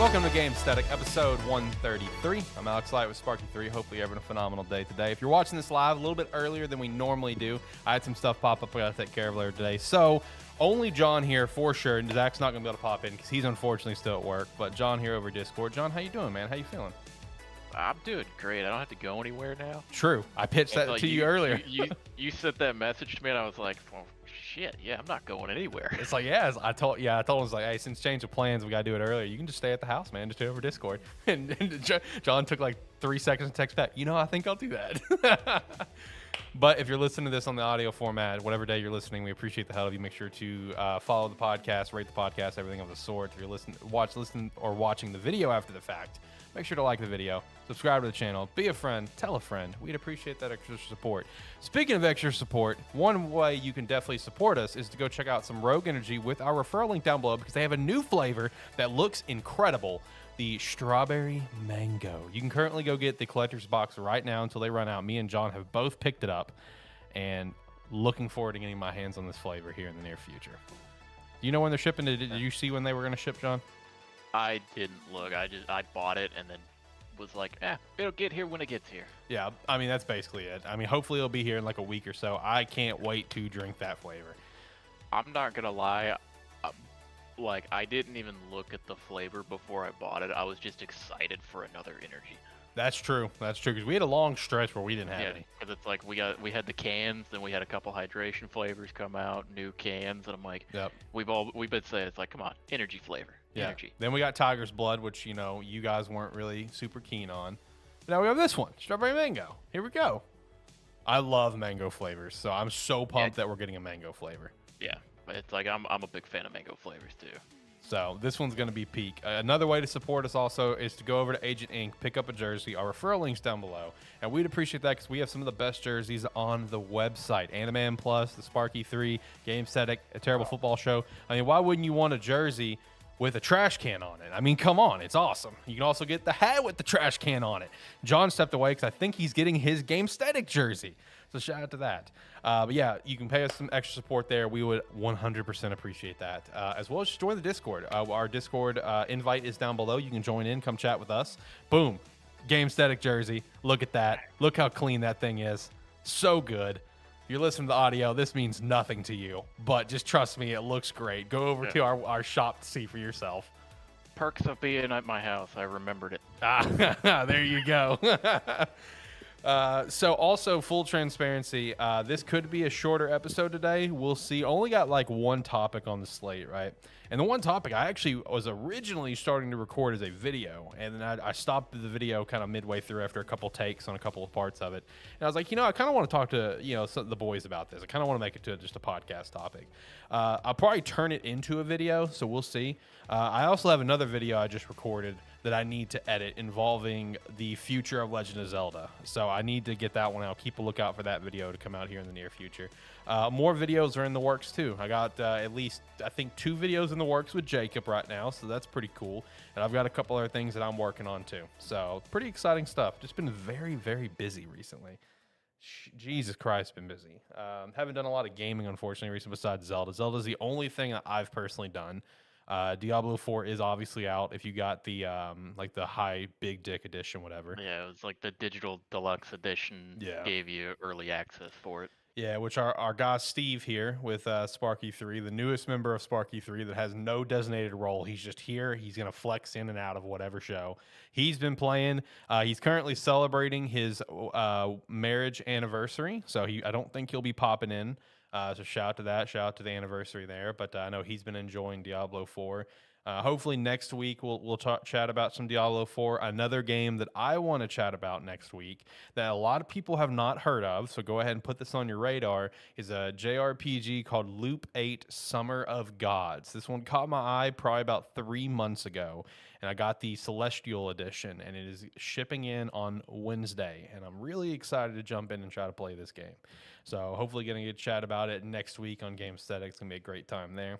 Welcome to Gamesthetic, episode 133. I'm Alex Light with Sparky3. Hopefully you're having a phenomenal day today. If you're watching this live a little bit earlier than we normally do, I had some stuff pop up I got to take care of later today. So only John here for sure, and Zach's not going to be able to pop in because he's unfortunately still at work. But John here over Discord. John, how you doing, man? How you feeling? I'm doing great. I don't have to go anywhere now. True. I pitched that to you earlier. You sent that message to me, and I was like, well, shit, yeah, I'm not going anywhere. It's like, yeah, I told him, it's like, hey, since change of plans, we got to do it earlier. You can just stay at the house, man. Just do it over Discord. And John took like 3 seconds to text back. I think I'll do that. But if you're listening to this on the audio format, whatever day you're listening, we appreciate the hell of you. Make sure to follow the podcast, rate the podcast, everything of the sort. If you're listening or watching the video after the fact, make sure to like the video, subscribe to the channel, be a friend, tell a friend. We'd appreciate that extra support. Speaking of extra support, one way you can definitely support us is to go check out some Rogue Energy with our referral link down below because they have a new flavor that looks incredible. The strawberry mango. You can currently go get the collector's box right now until they run out. Me and John have both picked it up and looking forward to getting my hands on this flavor here in the near future. Do you know when they're shipping? Did you see when they were going to ship, John? I didn't look. I bought it and then was like, it'll get here when it gets here. Yeah, I mean, that's basically it. I mean, hopefully it'll be here in like a week or so. I can't wait to drink that flavor. I'm not going to lie. Like, I didn't even look at the flavor before I bought it. I was just excited for another energy. That's true. That's true, because we had a long stretch where we didn't have any. Because it's like we had the cans, then we had a couple hydration flavors come out, new cans, and I'm like, yep. We've been saying, it's like, come on, energy flavor, energy. Then we got Tiger's Blood, which, you guys weren't really super keen on. But now we have this one, Strawberry Mango. Here we go. I love mango flavors, so I'm so pumped that we're getting a mango flavor. Yeah. It's like I'm a big fan of mango flavors too. So this one's going to be peak. Another way to support us also is to go over to Agent Inc., pick up a jersey. Our referral link's down below. And we'd appreciate that because we have some of the best jerseys on the website. AniMan Plus, the Sparky 3, Gamesthetic, A Terrible Football Show. I mean, why wouldn't you want a jersey with a trash can on it? I mean, come on. It's awesome. You can also get the hat with the trash can on it. John stepped away because I think he's getting his Gamesthetic jersey. So shout out to that. But yeah, you can pay us some extra support there. We would 100% appreciate that. As well as just join the Discord. Our Discord invite is down below. You can join in, come chat with us. Boom. Gamesthetic jersey. Look at that. Look how clean that thing is. So good. If you're listening to the audio, this means nothing to you. But just trust me, it looks great. Go over to our shop to see for yourself. Perks of being at my house. I remembered it. There you go. So also full transparency, this could be a shorter episode today. We'll see. Only got like one topic on the slate, right? And the one topic I actually was originally starting to record as a video, and then I stopped the video kind of midway through after a couple takes on a couple of parts of it. And I was like, I kind of want to talk to the boys about this. I kind of want to make it to just a podcast topic. I'll probably turn it into a video, so we'll see. I also have another video I just recorded that I need to edit involving the future of Legend of Zelda. So I need to get that one out. Keep a lookout for that video to come out here in the near future. More videos are in the works too. I got at least, I think, 2 videos in the works with Jacob right now, so that's pretty cool. And I've got a couple other things that I'm working on too. So pretty exciting stuff. Just been very, very busy recently. Jesus Christ, been busy. Haven't done a lot of gaming, unfortunately, recently besides Zelda. Zelda's the only thing that I've personally done. Diablo 4 is obviously out if you got the like the high big dick edition, whatever. Yeah, it was like the digital deluxe edition gave you early access for it. Yeah, which our guy Steve here with Sparky 3, the newest member of Sparky 3 that has no designated role. He's just here. He's going to flex in and out of whatever show. He's been playing. He's currently celebrating his marriage anniversary, so I don't think he'll be popping in. So shout out to that. Shout out to the anniversary there. But I know he's been enjoying Diablo 4. Hopefully next week we'll chat about some Diablo 4. Another game that I want to chat about next week that a lot of people have not heard of, so go ahead and put this on your radar, is a JRPG called Loop 8 Summer of Gods. This one caught my eye probably about 3 months ago, and I got the Celestial Edition, and it is shipping in on Wednesday, and I'm really excited to jump in and try to play this game. So hopefully getting a chat about it next week on Gamesthetic. It's going to be a great time there.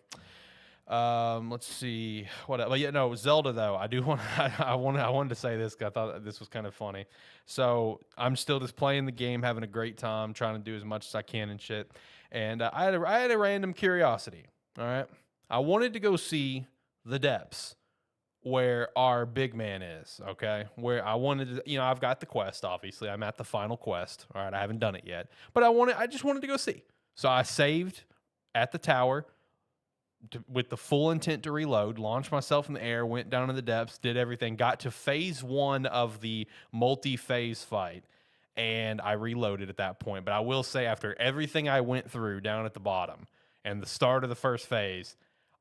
Let's see what. But yeah, no, Zelda though. I do want. I wanted to say this because I thought this was kind of funny. So I'm still just playing the game, having a great time, trying to do as much as I can and shit. And I had a random curiosity. All right, I wanted to go see The Depths where our big man is, okay? Where I wanted to, I've got the quest, obviously. I'm at the final quest. All right, I haven't done it yet. But I just wanted to go see. So I saved at the tower with the full intent to reload, launched myself in the air, went down in the depths, did everything, got to phase 1 of the multi-phase fight, and I reloaded at that point. But I will say, after everything I went through down at the bottom and the start of the first phase,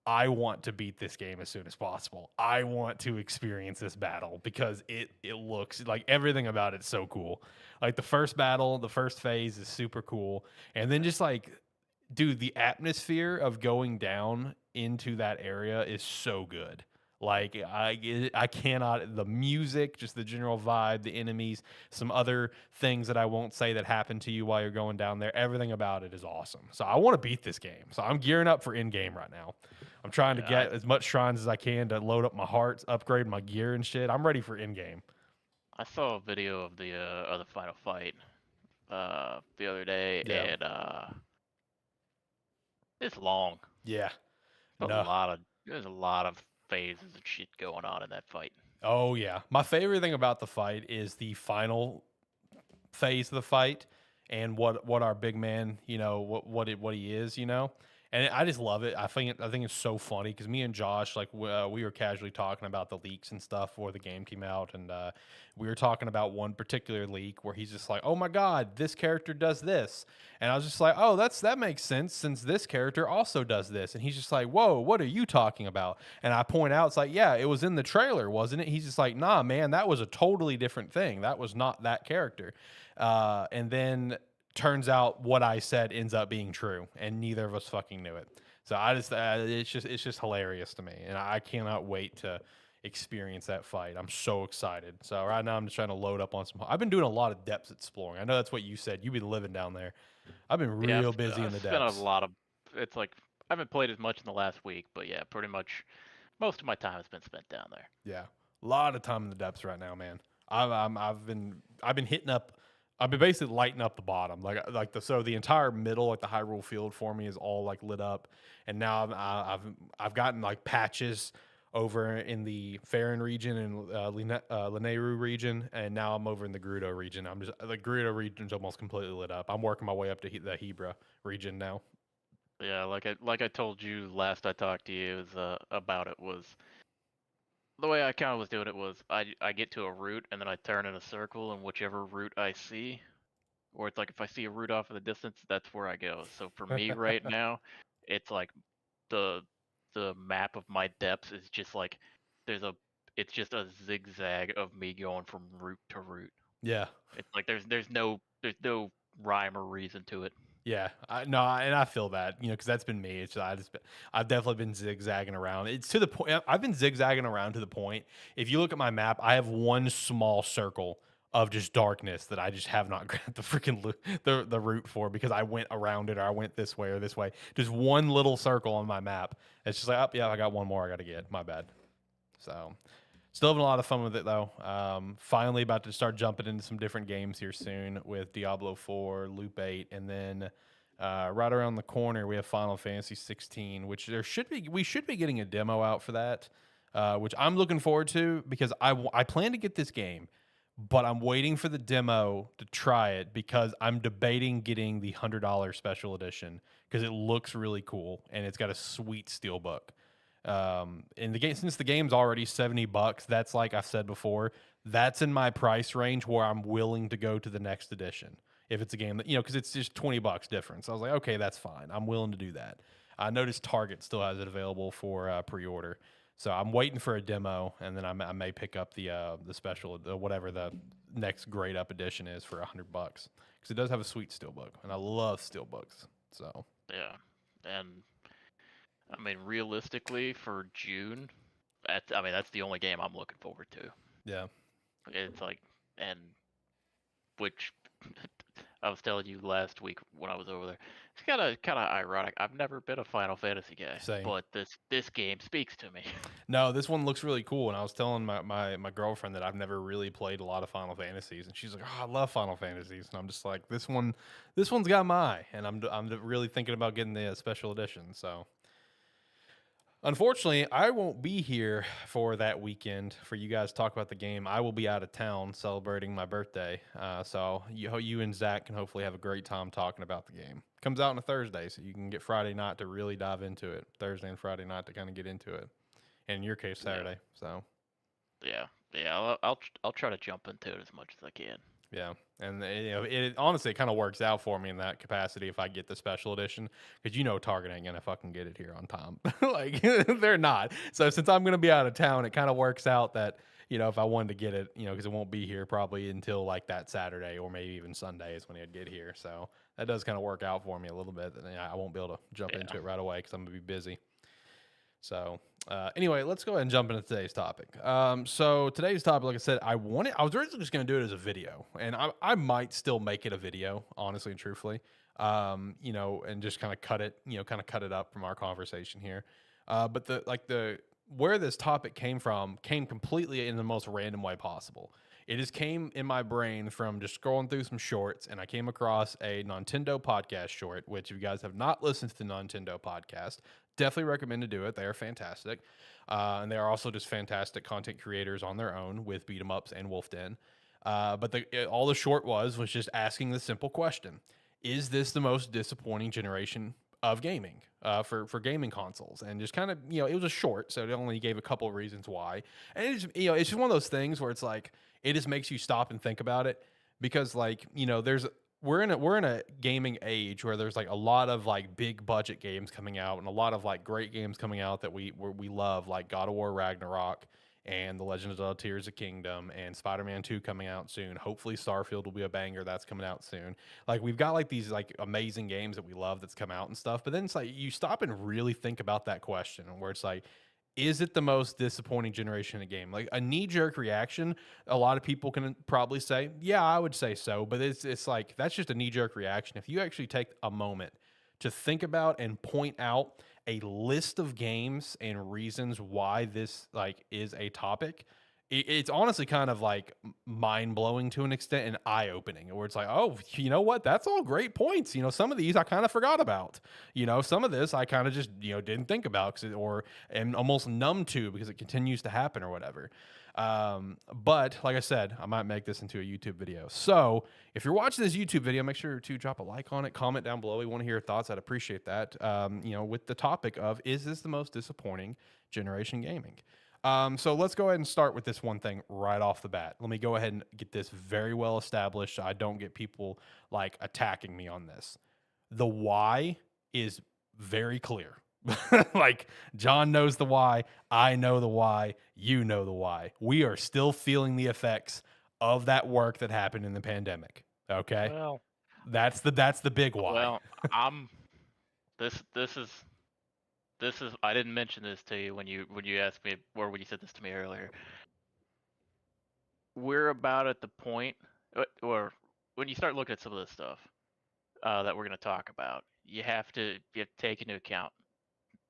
I want to beat this game as soon as possible. I want to experience this battle because it looks like everything about it's so cool. Like the first battle, the first phase is super cool. And then just like, dude, the atmosphere of going down into that area is so good. Like I cannot, the music, just the general vibe, the enemies, some other things that I won't say that happen to you while you're going down there. Everything about it is awesome. So I want to beat this game. So I'm gearing up for in game right now. I'm trying to get as much shrines as I can to load up my hearts, upgrade my gear and shit. I'm ready for in game. I saw a video of the final fight the other day, Yeah. and it's long. Yeah. A No. lot of There's a lot of phases and shit going on in that fight. Oh yeah. My favorite thing about the fight is the final phase of the fight and what our big man, what he is, And I just love it. I think it's so funny because me and Josh, like we were casually talking about the leaks and stuff before the game came out, and we were talking about one particular leak where he's just like, "Oh my God, this character does this," and I was just like, "Oh, that makes sense since this character also does this," and he's just like, "Whoa, what are you talking about?" And I point out, it's like, "Yeah, it was in the trailer, wasn't it?" He's just like, "Nah, man, that was a totally different thing. That was not that character," and then turns out what I said ends up being true, and neither of us fucking knew it. So it's just hilarious to me, and I cannot wait to experience that fight. I'm so excited. So right now I'm just trying to load up on some. I've been doing a lot of depths exploring. I know that's what you said. You've been living down there. I've been Yeah, real busy in I've the spent a depths. lot of. It's like I haven't played as much in the last week, but yeah, pretty much most of my time has been spent down there. Yeah, a lot of time in the depths right now, man. I've been hitting up. I've been basically lighting up the bottom, the entire middle, like the Hyrule Field for me is all like lit up, and now I've gotten like patches over in the Farron region and Lanayru region, and now I'm over in the Gerudo region. The Gerudo region's almost completely lit up. I'm working my way up to the Hebra region now. Yeah, like I told you last I talked to you about it was the way I kind of was doing it was I get to a route and then I turn in a circle and whichever route I see, or it's like if I see a route off in the distance, that's where I go. So for me right now, it's like the the map of my depths is just like there's a it's just a zigzag of me going from route to route. Yeah. It's like there's no rhyme or reason to it. Yeah, and I feel that, because that's been me. I've definitely been zigzagging around. It's to the point. I've been zigzagging around to the point. If you look at my map, I have one small circle of just darkness that I just have not grabbed the freaking the route for because I went around it or I went this way or this way. Just one little circle on my map. It's just like, oh yeah, I got one more I got to get. My bad. So still having a lot of fun with it though. Finally about to start jumping into some different games here soon with Diablo 4, Loop 8, and then right around the corner we have Final Fantasy 16, which we should be getting a demo out for that, which I'm looking forward to because I plan to get this game, but I'm waiting for the demo to try it because I'm debating getting the $100 special edition because it looks really cool and it's got a sweet steelbook. In the game, since the game's already $70, that's like I've said before, that's in my price range where I'm willing to go to the next edition. If it's a game that, because it's just $20 difference. I was like, okay, that's fine. I'm willing to do that. I noticed Target still has it available for pre-order. So I'm waiting for a demo, and then I may pick up the special, whatever the next grade up edition is for $100 because it does have a sweet steelbook, and I love steelbooks. So Yeah, and I mean realistically for June, that's the only game I'm looking forward to. yeah, It's like and which I was telling you last week when I was over there. It's kind of ironic. I've never been a Final Fantasy guy, same. but this game speaks to me. No, this one looks really cool. And I was telling my girlfriend that I've never really played a lot of Final Fantasies, and she's like, "Oh, I love Final Fantasies," and I'm just like, "This one's got my eye," and I'm really thinking about getting the special edition. So Unfortunately, I won't be here for that weekend for you guys to talk about the game. I will be out of town celebrating my birthday. So you and Zach can hopefully have a great time talking about the game. Comes out on a Thursday, so you can get Friday night to really dive into it. Thursday and Friday night to kind of get into it. And in your case, Yeah, Saturday. So yeah. I'll try to jump into it as much as I can. yeah, and it honestly it kind of works out for me in that capacity if I get the special edition because Target ain't gonna fucking get it here on time, like they're not. So since I'm gonna be out of town, it kind of works out that if I wanted to get it, because it won't be here probably until like that Saturday or maybe even Sunday is when it'd get here. So that does kind of work out for me a little bit. That I won't be able to jump into Yeah. it right away because I'm gonna be busy. So anyway, let's go ahead and jump into today's topic. So today's topic, like I said, I was originally just going to do it as a video, and I might still make it a video, honestly and truthfully. And just kind of cut it, kind of cut it up from our conversation here. But the where this topic came from came completely in the most random way possible. It just came in my brain from just scrolling through some shorts, and I came across a Nintendo podcast short. Which, if you guys have not listened to the Nintendo podcast, definitely recommend to do it. They are fantastic, and they are also just fantastic content creators on their own with beat 'em ups and Wolf Den. But all the short was just asking the simple question: is this the most disappointing generation of gaming for gaming consoles? And just kind of it was a short, so it only gave a couple of reasons why. And it's just one of those things where it's like it just makes you stop and think about it because there's we're in a gaming age where there's like a lot of like big budget games coming out and a lot of like great games coming out that we love, like God of War Ragnarok and The Legend of Zelda Tears of Kingdom and Spider-Man 2 coming out soon. Hopefully Starfield will be a banger that's coming out soon. Like we've got like these like amazing games that we love that's come out and stuff. But then it's like you stop and really think about that question where it's like, is it the most disappointing generation of game? Like a knee jerk reaction, a lot of people can probably say, yeah, I would say so. But it's like that's just a knee jerk reaction. If you actually take a moment to think about and point out a list of games and reasons why this like is a topic, it's honestly kind of like mind blowing to an extent and eye opening. Where it's like, oh, you know what? That's all great points. Some of these I kind of forgot about. Some of this I kind of just didn't think about or am almost numb to because it continues to happen or whatever. But like I said, I might make this into a YouTube video. So if you're watching this YouTube video, make sure to drop a like on it, comment down below. We want to hear your thoughts. I'd appreciate that. With the topic of, is this the most disappointing generation gaming? So let's go ahead and start with this one thing right off the bat. Let me go ahead and get this very well established so I don't get people like attacking me on this. The why is very clear. Like John knows the why, I know the why, you know the why. We are still feeling the effects of that work that happened in the pandemic. Okay? Well, That's the big why. well, I'm this is I didn't mention this to you when you asked me or when you said this to me earlier. We're about at the point, or when you start looking at some of this stuff that we're going to talk about, you have to take into account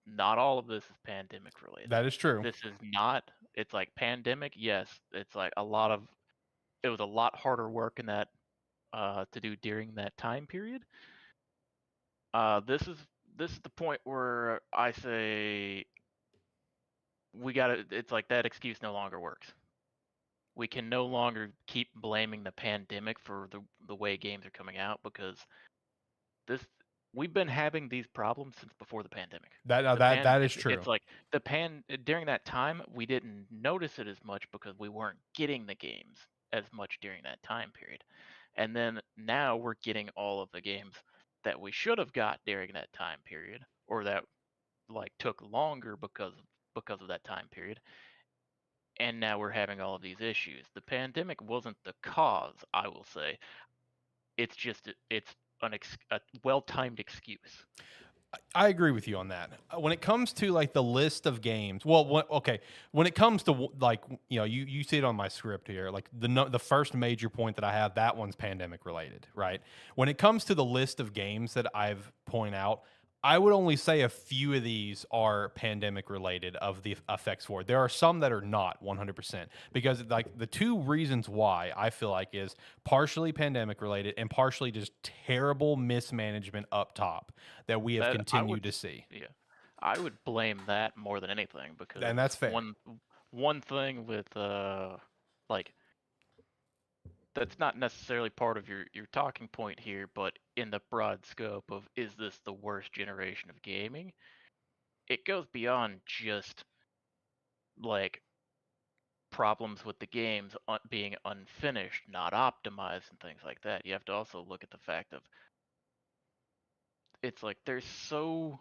not all of this is pandemic related. That is true. This is not. It's like pandemic. Yes, it's like a lot of. It was a lot harder work in that to do during that time period. This is the point where I say we got to. It's like that excuse no longer works. We can no longer keep blaming the pandemic for the way games are coming out because this we've been having these problems since before the pandemic. That is true. It's like during that time we didn't notice it as much because we weren't getting the games as much during that time period. And then now we're getting all of the games that we should have got during that time period or that like took longer because of that time period. And now we're having all of these issues. The pandemic wasn't the cause, I will say. It's just it's a well-timed excuse. I agree with you on that. When it comes to like the list of games, okay, when it comes to like you see it on my script here, like the first major point that I have, that one's pandemic related, right? When it comes to the list of games that I've point out, I would only say a few of these are pandemic related of the effects for it. There are some that are not 100% because like the two reasons why I feel like is partially pandemic related and partially just terrible mismanagement up top that we have That I would continued to see. Yeah. I would blame that more than anything because And that's fair. one thing with like that's not necessarily part of your talking point here, but in the broad scope of is this the worst generation of gaming? It goes beyond just like problems with the games being unfinished, not optimized, and things like that. You have to also look at the fact of it's like they're so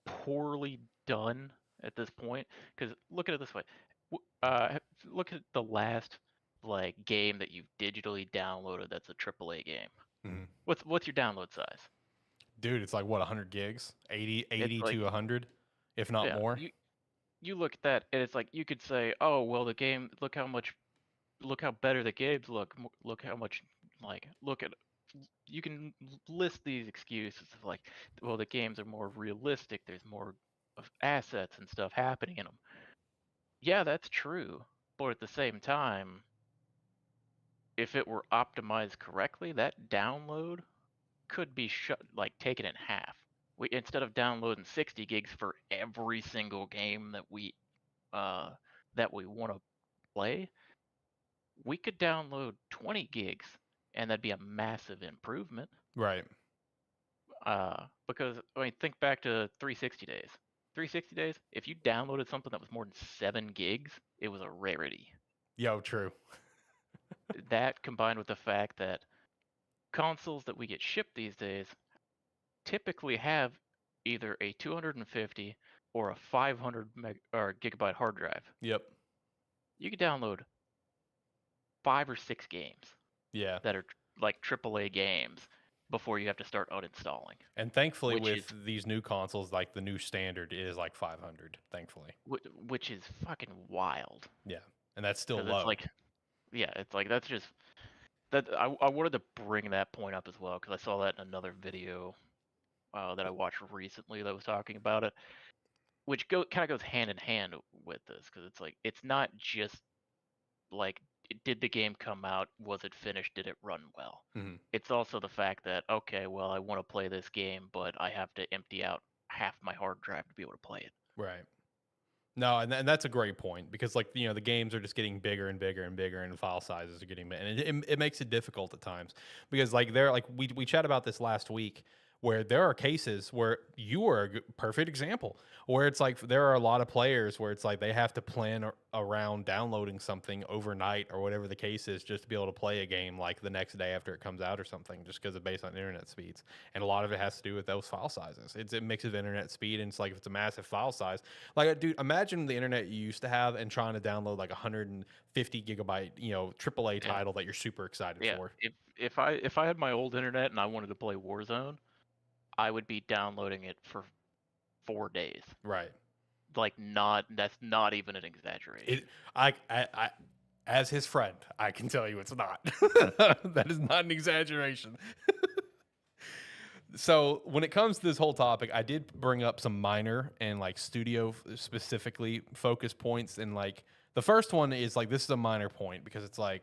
poorly done at this point. Because look at it this way, look at the last like game that you've digitally downloaded that's a AAA game. Mhm. What's your download size? Dude, it's like what, 100 gigs? 80, It's 80 like to 100, if not yeah, more. you look at that and it's like you could say, oh well, the game. Look how better the games look. Look how much look at you can list these excuses of like, well, the games are more realistic. There's more of assets and stuff happening in them. Yeah, that's true. But at the same time, if it were optimized correctly, that download could be taken in half. Instead of downloading 60 gigs for every single game uh that we want to play, we could download 20 gigs and that'd be a massive improvement. Right. Because I mean, think back to 360 days. 360 days, if you downloaded something that was more than 7 gigs, it was a rarity. Yo, true. That combined with the fact that consoles that we get shipped these days typically have either a 250 or a 500 or gigabyte hard drive. Yep. You can download 5 or 6 games Yeah. that are like AAA games before you have to start uninstalling, And thankfully, which is with these new consoles, like the new standard is like 500. Thankfully. which is fucking wild. Yeah. And that's still Because it's low. like, yeah, it's like that's just that I wanted to bring that point up as well because I saw that in another video that I watched recently that was talking about it, which kind of goes hand in hand with this because it's like it's not just like did the game come out, was it finished, did it run well? Mhm. It's also the fact that okay, well, I want to play this game, but I have to empty out half my hard drive to be able to play it. Right. No, and that's a great point because like the games are just getting bigger and bigger and bigger, and file sizes are getting and it makes it difficult at times because like they're like we chat about this last week where there are cases where you are a perfect example where it's like there are a lot of players where it's like they have to plan around downloading something overnight or whatever the case is just to be able to play a game like the next day after it comes out or something just because it's based on internet speeds, and a lot of it has to do with those file sizes. It's a mix of internet speed, and it's like if it's a massive file size, like dude, imagine the internet you used to have and trying to download like 150 gigabyte AAA Yeah, title that you're super excited yeah. for. If I had my old internet and I wanted to play Warzone, I would be downloading it for 4 days. Right. That's not even an exaggeration. It I as his friend, I can tell you it's not. That is not an exaggeration. So when it comes to this whole topic, I did bring up some minor and like studio specifically focus points. And like the first one is like this is a minor point because it's like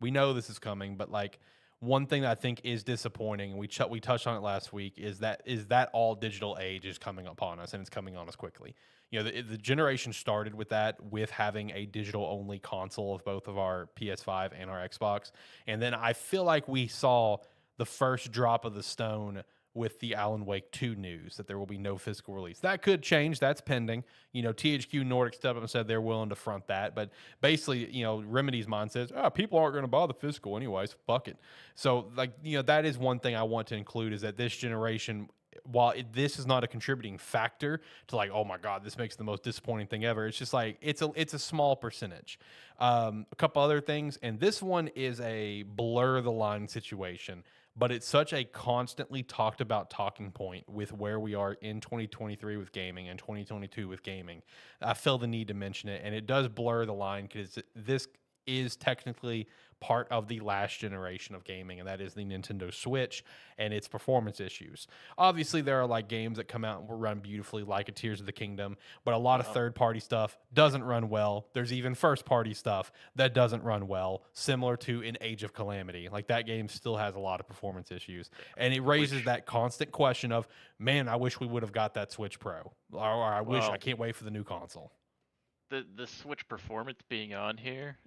we know this is coming, but like one thing that I think is disappointing, and we touched on it last week, is that all digital age is coming upon us, and it's coming on us quickly. The generation started with that, with having a digital only console of both of our PS5 and our Xbox, and then I feel like we saw the first drop of the stone with the Alan Wake 2 news that there will be no physical release. That could change. That's pending. THQ Nordic stepped up and said they're willing to front that. But basically, Remedy's mind says, people aren't going to buy the physical anyways. Fuck it. So, that is one thing I want to include is that this generation, while this is not a contributing factor to like, oh my God, this makes the most disappointing thing ever. It's just like, it's a small percentage. A couple other things. And this one is a blur the line situation, but it's such a constantly talked about talking point with where we are in 2023 with gaming and 2022 with gaming. I feel the need to mention it, and it does blur the line because this is technically part of the last generation of gaming, and that is the Nintendo Switch and its performance issues. Obviously, there are like games that come out and will run beautifully, like a Tears of the Kingdom, but a lot of third-party stuff doesn't run well. There's even first-party stuff that doesn't run well, similar to an Age of Calamity. Like that game still has a lot of performance issues, and it raises that constant question of, man, I wish we would have got that Switch Pro, or I can't wait for the new console. The Switch performance being on here,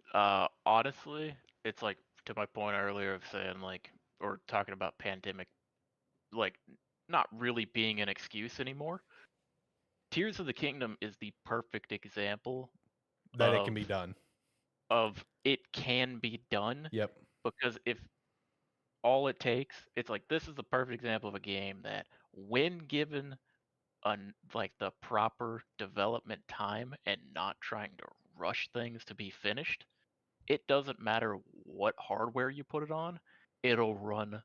honestly, it's like to my point earlier of saying like, or talking about pandemic, like not really being an excuse anymore. Tears of the Kingdom is the perfect example That it can of be done. It can be done, Yep. because if all it takes, it's like this is the perfect example of a game that when given like the proper development time and not trying to rush things to be finished, it doesn't matter what hardware you put it on, it'll run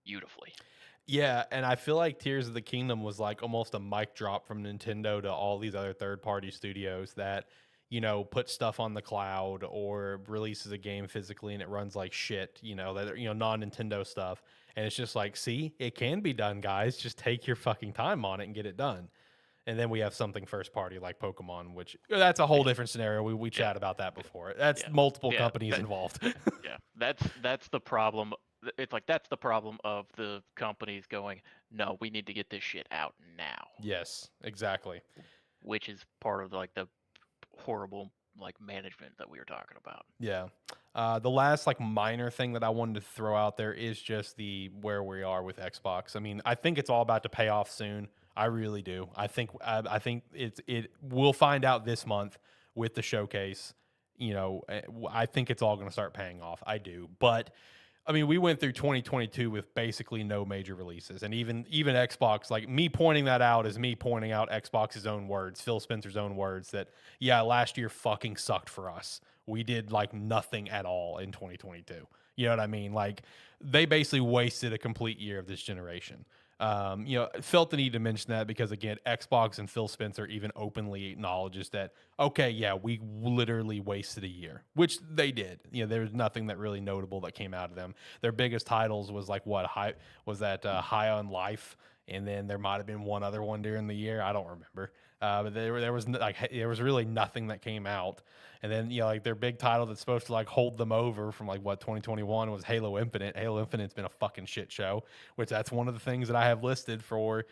beautifully. Yeah, and I feel like Tears of the Kingdom was like almost a mic drop from Nintendo to all these other third-party studios that, put stuff on the cloud or releases a game physically and it runs like shit, that non-Nintendo stuff. And it's just like, see, it can be done, guys. Just take your fucking time on it and get it done. And then we have something first party like Pokemon, which that's a whole different scenario. We Yeah, chat about that before. That's yeah, multiple yeah. companies involved. Yeah, that's the problem. It's like that's the problem of the companies going, no, we need to get this shit out now, Yes, exactly. which is part of like the horrible like management that we were talking about. Yeah. The last like minor thing that I wanted to throw out there is just the where we are with Xbox. I mean, I think it's all about to pay off soon. I really do. I think it we'll find out this month with the showcase. I think it's all going to start paying off. I do, but I mean, we went through 2022 with basically no major releases, and even Xbox, like me pointing that out is me pointing out Xbox's own words, Phil Spencer's own words, that yeah, last year fucking sucked for us. We did like nothing at all in 2022. You know what I mean? Like they basically wasted a complete year of this generation. Felt the need to mention that because again, Xbox and Phil Spencer even openly acknowledges that, okay, yeah, we literally wasted a year, which they did. There's nothing that really notable that came out of them. Their biggest titles was like what High on Life, and then there might have been one other one during the year. I don't remember. But there was really nothing that came out. And then like their big title that's supposed to like hold them over from like what 2021 was Halo Infinite. Halo Infinite's been a fucking shit show, which that's one of the things that I have listed for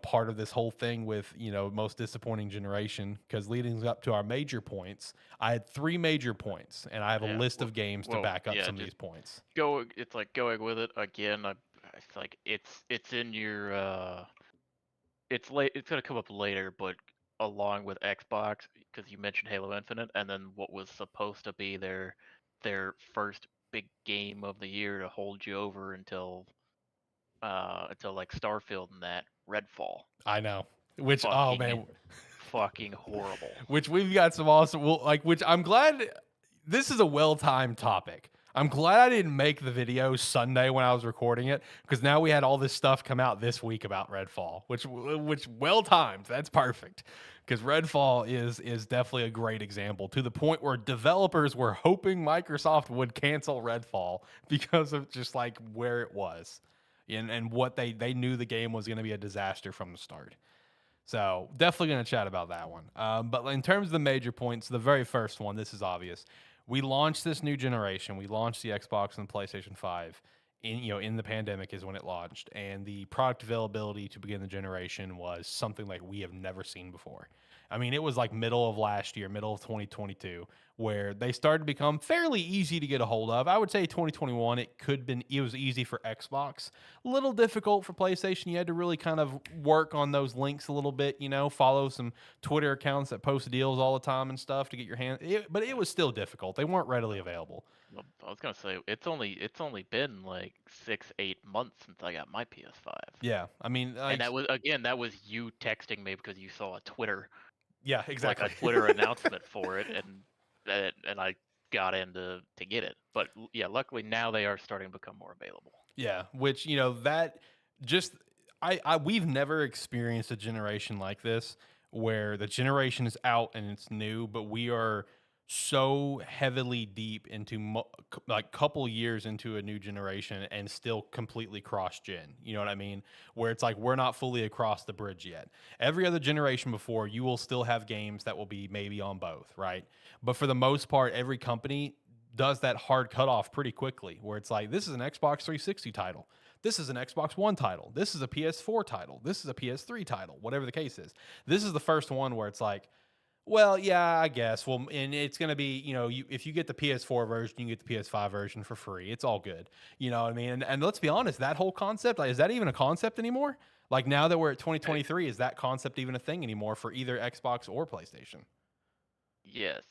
part of this whole thing with most disappointing generation, because leading up to our major points, I had 3 major points, and I have a list of games to back up some of these points. It's like going with it again. It's like it's in your it's late. It's gonna come up later, but along with Xbox, because you mentioned Halo Infinite, and then what was supposed to be their first big game of the year to hold you over until like Starfield and that Redfall. I know. Which oh Fucking man, fucking horrible. which we've got some awesome. Which I'm glad. This is a well-timed topic. I'm glad I didn't make the video Sunday when I was recording it, because now we had all this stuff come out this week about Redfall, which well-timed. That's perfect, because Redfall is definitely a great example, to the point where developers were hoping Microsoft would cancel Redfall because of just like where it was, and what they knew the game was going to be a disaster from the start. So definitely going to chat about that one. But in terms of the major points, the very first one, this is obvious. We launched this new generation. We launched the Xbox and the PlayStation 5 in the pandemic is when it launched, and the product availability to begin the generation was something like we have never seen before. I mean, it was like middle of last year, middle of 2022, where they started to become fairly easy to get a hold of. I would say 2021, it was easy for Xbox, a little difficult for PlayStation. You had to really kind of work on those links a little bit, follow some Twitter accounts that post deals all the time and stuff to get your hand. But it was still difficult. They weren't readily available. Well, I was gonna say it's only been like 6-8 months since I got my PS5. Yeah, I mean, And that was you texting me because you saw a Twitter yeah, like exactly. a Twitter announcement for it, and I got in to get it. But yeah, luckily now they are starting to become more available. Yeah, which that just we've never experienced a generation like this where the generation is out and it's new, but we are so heavily deep into like couple years into a new generation and still completely cross gen. You know what I mean? Where it's like we're not fully across the bridge yet. Every other generation before, you will still have games that will be maybe on both, right? But for the most part, every company does that hard cutoff pretty quickly where it's like this is an Xbox 360 title. This is an Xbox One title. This is a PS4 title. This is a PS3 title, whatever the case is. This is the first one where it's like, well, yeah, I guess. Well, and it's going to be, if you get the PS4 version, you get the PS5 version for free. It's all good. You know what I mean? And let's be honest, that whole concept, like, is that even a concept anymore? Like now that we're at Uh, 2023, is that concept even a thing anymore for either Xbox or PlayStation? yes.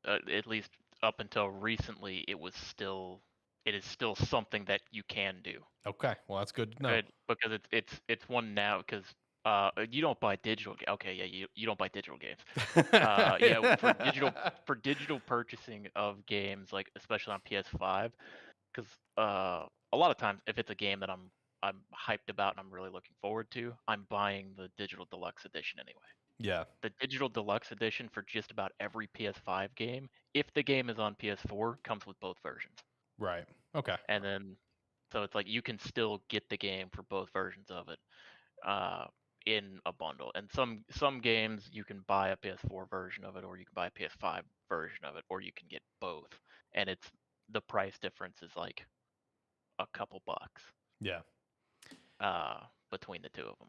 At least up until recently, it is still something that you can do. Okay, well, that's good to know. Because it's one now because you don't buy digital. Okay, yeah, you don't buy digital games. Yeah, for digital purchasing of games, like especially on PS5, because a lot of times if it's a game that I'm hyped about and I'm really looking forward to, I'm buying the digital deluxe edition anyway. Yeah, The digital deluxe edition for just about every PS5 game, if the game is on PS4, comes with both versions. right. Okay. And then, so it's like you can still get the game for both versions of it uh, in a bundle. And some games you can buy a PS4 version of it, or you can buy a PS5 version of it, or you can get both. And the price difference is like a couple bucks Yeah. between the two of them.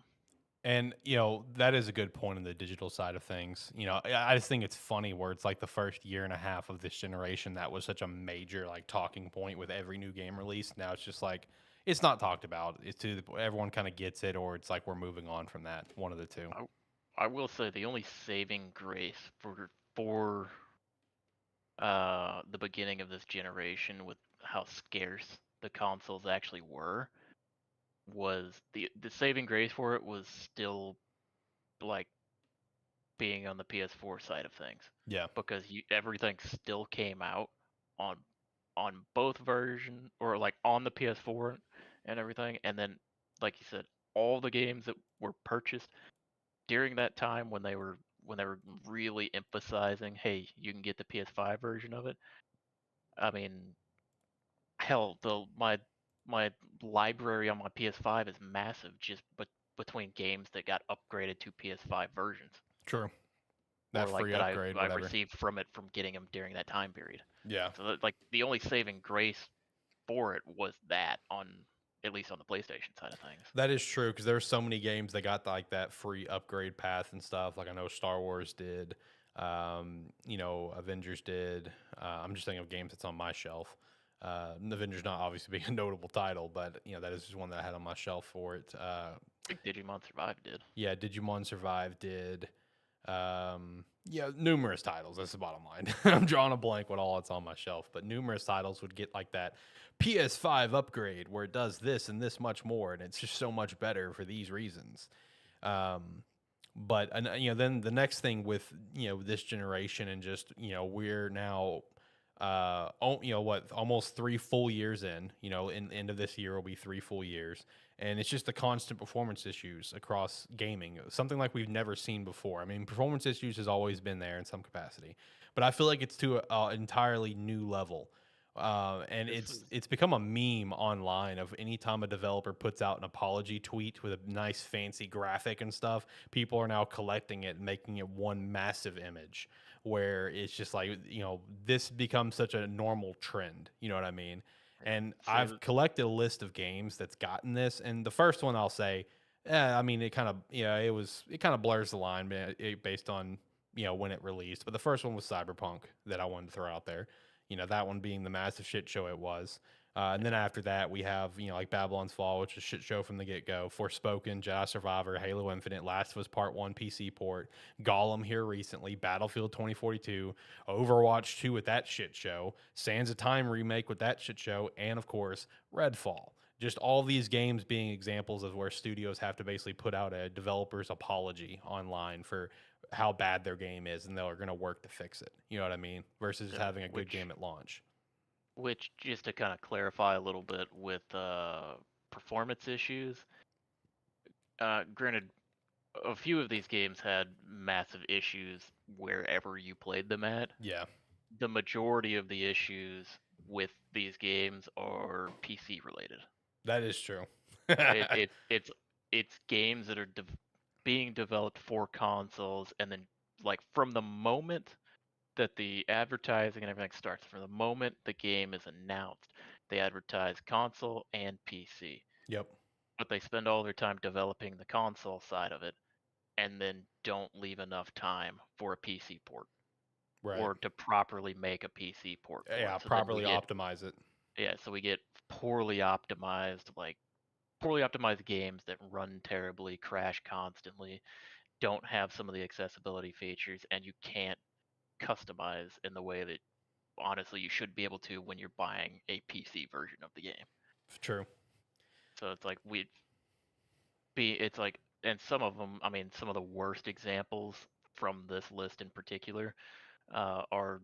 And that is a good point in the digital side of things. I just think it's funny where it's like the first year and a half of this generation that was such a major like talking point with every new game release. Now it's just like it's not talked about. Everyone kind of gets it, or it's like we're moving on from that. One of the two. I will say the only saving grace for the beginning of this generation with how scarce the consoles actually were was the saving grace for it was still like being on the PS4 side of things Yeah, because everything still came out on both version or like on the PS4 and everything, and then like you said, all the games that were purchased during that time when they were really emphasizing, hey, you can get the PS5 version of it. I mean, hell, my library on my PS5 is massive just between games that got upgraded to PS5 versions true. That or like free that upgrade, I whatever. received from it from getting them during that time period. Yeah, So that, like the only saving grace for it was that on at least on the PlayStation side of things. that is true because there were so many games that got like that free upgrade path and stuff. Like I know Star Wars did. Avengers did. I'm just thinking of games that's on my shelf. Avengers not obviously being a notable title, but that is just one that I had on my shelf for it. I think Digimon Survive did. Yeah, Digimon Survive did. Yeah, numerous titles. That's the bottom line. I'm drawing a blank with all that's on my shelf, but numerous titles would get like that PS5 upgrade where it does this and this much more, and it's just so much better for these reasons. Um, but then the next thing with this generation and just we're now almost 3 full years in. In the end of this year will be 3 full years, and it's just the constant performance issues across gaming, something like we've never seen before. I mean, performance issues has always been there in some capacity, but I feel like it's to an entirely new level. And This it's is it's become a meme online of any time a developer puts out an apology tweet with a nice fancy graphic and stuff, people are now collecting it and making it one massive image where it's just like this becomes such a normal trend. You know what I mean? And same. I've collected a list of games that's gotten this, and the first one I'll say, I mean, it kind of it kind of blurs the line based on when it released. But the first one was Cyberpunk that I wanted to throw out there. That one being the massive shit show it was. And then after that, we have, like Babylon's Fall, which is a shit show from the get go. Forspoken, Jedi Survivor, Halo Infinite, Last of Us Part 1 PC port, Gollum here recently, Battlefield 2042, Overwatch 2 with that shit show, Sands of Time remake with that shit show, and of course, Redfall. Just all these games being examples of where studios have to basically put out a developer's apology online for how bad their game is, and they're going to work to fix it. You know what I mean? Versus just Yeah, having a good game at launch. which just to kind of clarify a little bit with performance issues. Granted, a few of these games had massive issues wherever you played them at. Yeah, The majority of the issues with these games are PC related. that is true. It, it it's it's games that are being developed for consoles, and then like from the moment that the advertising and everything starts, from the moment the game is announced, they advertise console and PC. Yep. But they spend all their time developing the console side of it, and then don't leave enough time for a PC port Right. or to properly make a PC port for Yeah, it. So then we properly get optimize it. so we get poorly optimized games that run terribly, crash constantly, don't have some of the accessibility features, and you can't customize in the way that honestly you should be able to when you're buying a PC version of the game. True. So it's like it's like, and some of them, I mean, some of the worst examples from this list in particular are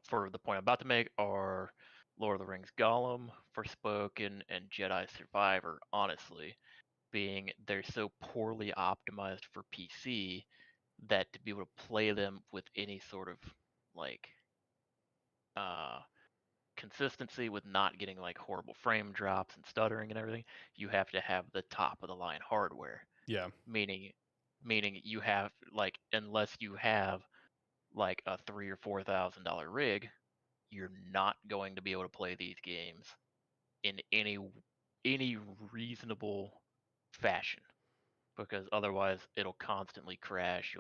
for the point I'm about to make are Lord of the Rings Gollum, Forspoken, and Jedi Survivor. Honestly, being they're so poorly optimized for PC that to be able to play them with any sort of like uh, consistency with not getting like horrible frame drops and stuttering and everything, you have to have the top of the line hardware. Yeah. Meaning, you have like unless you have like a $3,000 or $4,000 rig, you're not going to be able to play these games in any reasonable fashion because otherwise it'll constantly crash.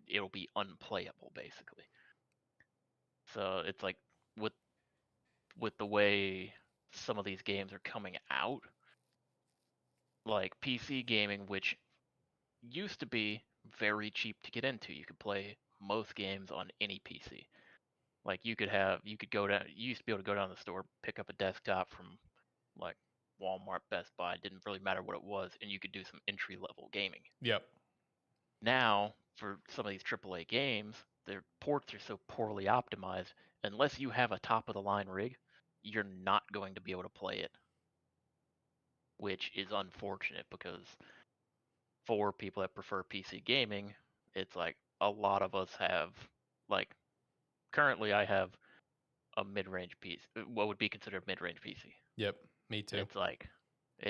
It'll be unplayable basically. So it's like with the way some of these games are coming out, like PC gaming, which used to be very cheap to get into. You could play most games on any PC. Like you could go down. You used to be able to go down to the store, pick up a desktop from like Walmart, Best Buy. It didn't really matter what it was, and you could do some entry level gaming. Yep. Now, for some of these AAA games, their ports are so poorly optimized. Unless you have a top of the line rig, you're not going to be able to play it, which is unfortunate because for people that prefer PC gaming, it's like a lot of us have like currently I have a mid-range PC, what would be considered mid-range PC. Yep. Me too. It's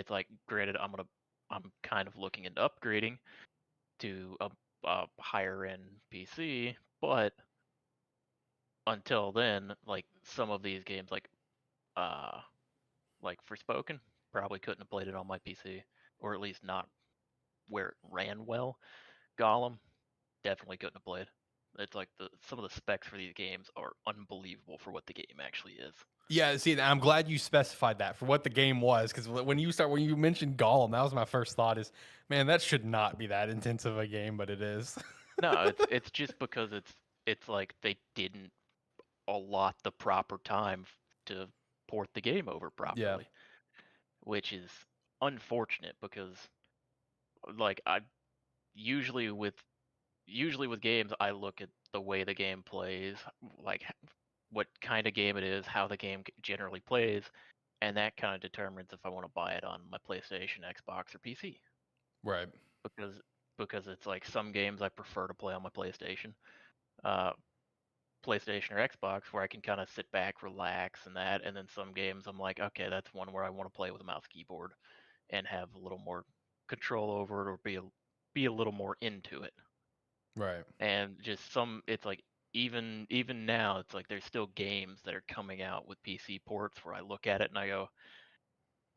like granted I'm kind of looking into upgrading to a higher end PC, but until then, like some of these games uh like Forspoken, probably couldn't have played it on my PC, or at least not where it ran well. Gollum, definitely couldn't have played. It's like some of the specs for these games are unbelievable for what the game actually is. Yeah, see, I'm glad you specified that for what the game was, because when you mentioned Gollum, that was my first thought is, man, that should not be that intensive a game, but it is. No, it's just because it's like they didn't allot the proper time to port the game over Yeah. properly, which is unfortunate because like I usually with games I look at the way the game plays, like what kind of game it is, how the game generally plays, and that kind of determines if I want to buy it on my PlayStation, Xbox, or PC. Right. Because it's like some games I prefer to play on my uh, PlayStation or Xbox, where I can kind of sit back, relax, and that. And then some games I'm like, okay, that's one where I want to play with a mouse keyboard and have a little more control over it, or be a little more into it. Right. And just it's like even now it's like there's still games that are coming out with PC ports where I look at it and I go,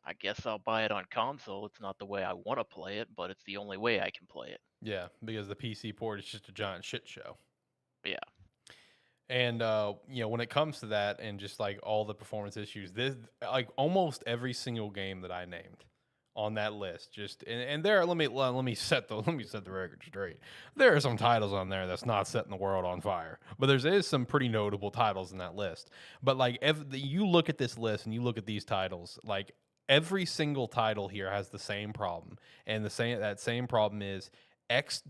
I guess I'll buy it on console. It's not the way I want to play it, but it's the only way I can play it. Yeah, because the PC port is just a giant shit show. Yeah. And when it comes to that and just like all the performance issues, this like almost every single game that I named on that list, just and there let me set the let me set the record straight. There are some titles on there that's not setting the world on fire, but is some pretty notable titles in that list. But like you look at this list and you look at these titles, like every single title here has the same problem, and that same problem is X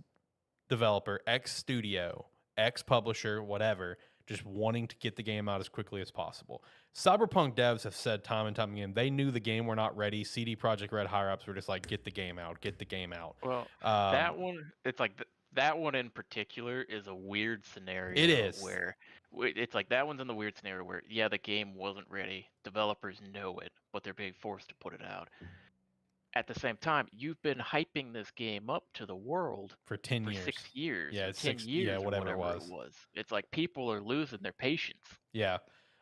developer, X studio, X publisher, whatever, just wanting to get the game out as quickly as possible. Cyberpunk devs have said time and time again they knew the game were not ready. CD Projekt Red higher ups were just like, get the game out, get the game out. Well, Um, that one, it's like that one in particular is a weird it scenario is. where it's like that one's in the weird scenario where, yeah, the game wasn't ready. Developers know it, but they're being forced to put it out. At the same time, you've been hyping this game up to the world For 10 for years. 6 years Yeah, or it's 10 6, yeah, years or whatever it whatever it was. was. It's like people are losing their patience. Yeah.